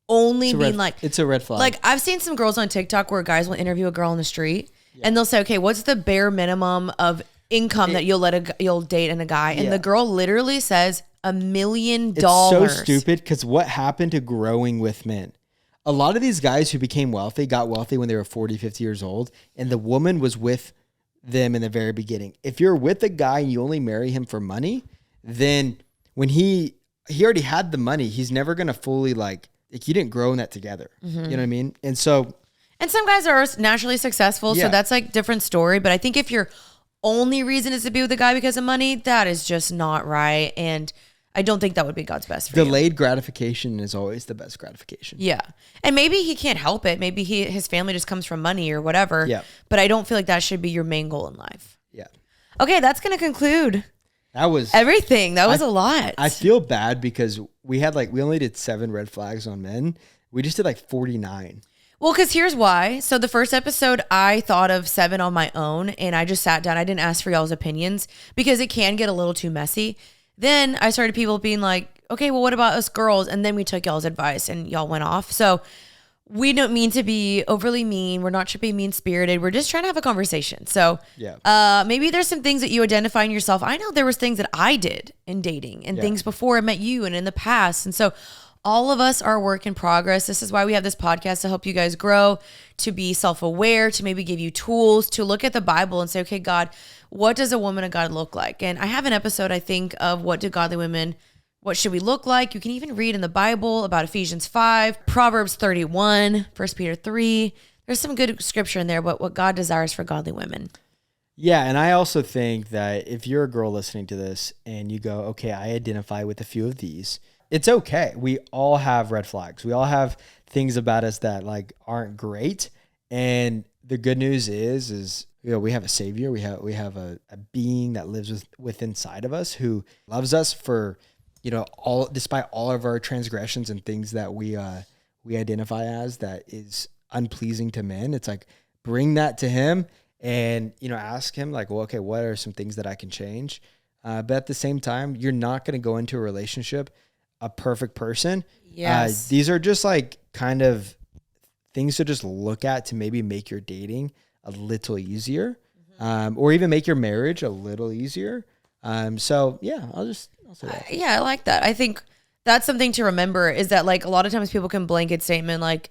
only being like, it's a red flag. Like I've seen some girls on TikTok where guys will interview a girl on the street and they'll say, okay, what's the bare minimum of income that you'll date in a guy? And the girl literally says $1 million. It's so stupid because what happened to growing with men? a lot of these guys who became wealthy got wealthy when they were 40, 50 years old, and the woman was with them in the very beginning. If you're with a guy and you only marry him for money, then when he already had the money, he's never going to fully like you didn't grow in that together. You know what I mean? And some guys are naturally successful. So that's like different story. But I think if your only reason is to be with a guy because of money, that is just not right. And I don't think that would be God's best for you. Delayed gratification is always the best gratification. Yeah. And maybe he can't help it. Maybe his family just comes from money or whatever. Yeah. But I don't feel like that should be your main goal in life. Yeah. Okay, that's going to conclude. That was everything. That was a lot. I feel bad because we only did 7 red flags on men. We just did like 49. Well, because here's why. So the first episode, I thought of 7 on my own and I just sat down. I didn't ask for y'all's opinions because it can get a little too messy. Then I started people being like, okay, well, what about us girls? And then we took y'all's advice and y'all went off. So we don't mean to be overly mean. We're not trying to be mean-spirited. We're just trying to have a conversation. So maybe there's some things that you identify in yourself. I know there was things that I did in dating and things before I met you and in the past. And so all of us are a work in progress. This is why we have this podcast to help you guys grow, to be self-aware, to maybe give you tools, to look at the Bible and say, okay, God, what does a woman of God look like? And I have an episode, I think, of what should we look like? You can even read in the Bible about Ephesians 5, Proverbs 31, 1 Peter 3. There's some good scripture in there, but what God desires for godly women. Yeah, and I also think that if you're a girl listening to this and you go, okay, I identify with a few of these, it's okay. We all have red flags. We all have things about us that like aren't great. And the good news is we have a savior. We have a being that lives within inside of us who loves us for, despite all of our transgressions and things that we identify as that is unpleasing to men. It's like, bring that to him and, ask him like, well, okay, what are some things that I can change? But at the same time, you're not going to go into a relationship a perfect person. Yes. These are just like kind of things to just look at to maybe make your dating a little easier, or even make your marriage a little easier. So yeah, I'll say that. Yeah, I like that. I think that's something to remember is that like a lot of times people can blanket statement like,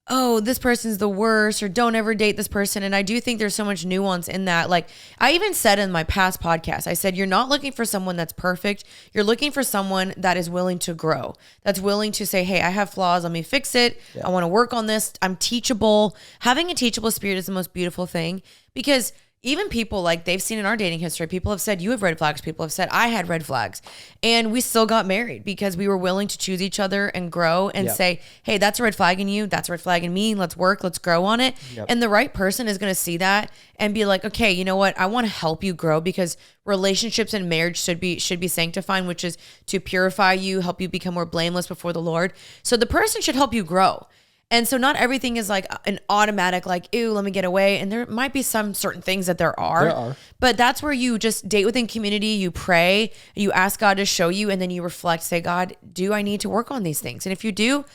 oh, this person's the worst or don't ever date this person. And I do think there's so much nuance in that. Like I even said in my past podcast, I said, you're not looking for someone that's perfect. You're looking for someone that is willing to grow, that's willing to say, hey, I have flaws. Let me fix it. Yeah. I want to work on this. I'm teachable. Having a teachable spirit is the most beautiful thing because even people like they've seen in our dating history, people have said, you have red flags. People have said, I had red flags. And we still got married because we were willing to choose each other and grow and say, hey, that's a red flag in you. That's a red flag in me. Let's work. Let's grow on it. Yep. And the right person is going to see that and be like, okay, you know what? I want to help you grow because relationships and marriage should be sanctifying, which is to purify you, help you become more blameless before the Lord. So the person should help you grow. And so not everything is like an automatic, like, ew, let me get away. And there might be some certain things that there are. But that's where you just date within community, you pray, you ask God to show you, and then you reflect, say, God, do I need to work on these things? And if you do,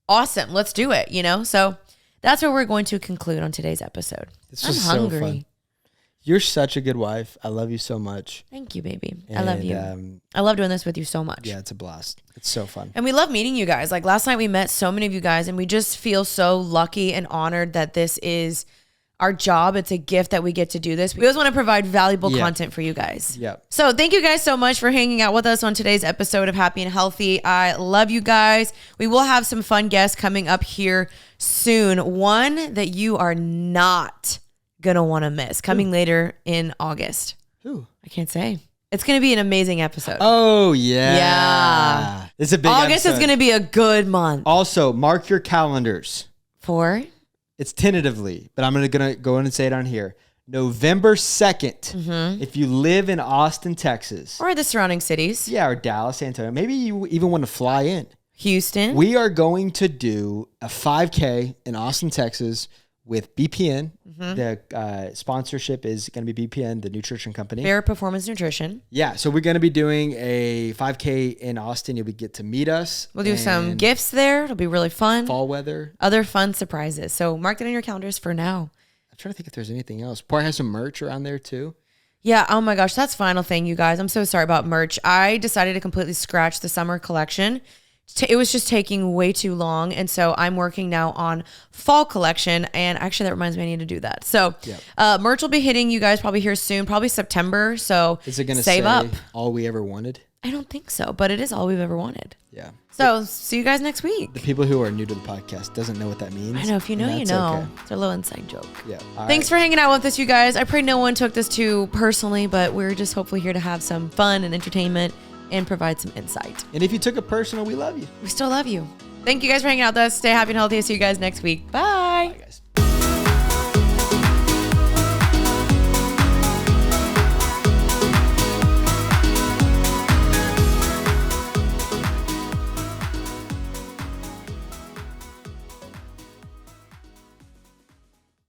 awesome, let's do it, So that's where we're going to conclude on today's episode. I'm hungry. So fun. You're such a good wife. I love you so much. Thank you, baby. I love you. I love doing this with you so much. Yeah, it's a blast. It's so fun. And we love meeting you guys. Like last night we met so many of you guys and we just feel so lucky and honored that this is our job. It's a gift that we get to do this. We always want to provide valuable content for you guys. Yeah. So thank you guys so much for hanging out with us on today's episode of Happy and Healthy. I love you guys. We will have some fun guests coming up here soon. One that you are not gonna want to miss coming later in August. Who? I can't say. It's gonna be an amazing episode. Oh yeah. It's a big August episode. Is gonna be a good month. Also, mark your calendars. For? It's tentatively, but I'm gonna go in and say it on here. November 2nd. If you live in Austin, Texas. Or the surrounding cities. Yeah, or Dallas, San Antonio. Maybe you even want to fly in. Houston. We are going to do a 5K in Austin, Texas with BPN. The sponsorship is going to be BPN, the nutrition company. Fair Performance Nutrition. Yeah, so we're going to be doing a 5K in Austin. You'll get to meet us. We'll do some gifts there. It'll be really fun. Fall weather. Other fun surprises. So mark that in your calendars for now. I'm trying to think if there's anything else. Probably has some merch around there too. Yeah, oh my gosh, that's final thing, you guys. I'm so sorry about merch. I decided to completely scratch the summer collection it was just taking way too long. And so I'm working now on fall collection. And actually that reminds me I need to do that. So merch will be hitting you guys probably here soon, probably September. So is it going to save say up. all we ever wanted? I don't think so, but it is all we've ever wanted. Yeah. So see you guys next week. The people who are new to the podcast doesn't know what that means. I know. If you know, you know. Okay. It's a little inside joke. Yeah. Thanks for hanging out with us, you guys. I pray no one took this too personally, but we're just hopefully here to have some fun and entertainment and provide some insight. And if you took it personal, we love you. We still love you. Thank you guys for hanging out with us. Stay happy and healthy. See you guys next week. Bye. Bye, guys.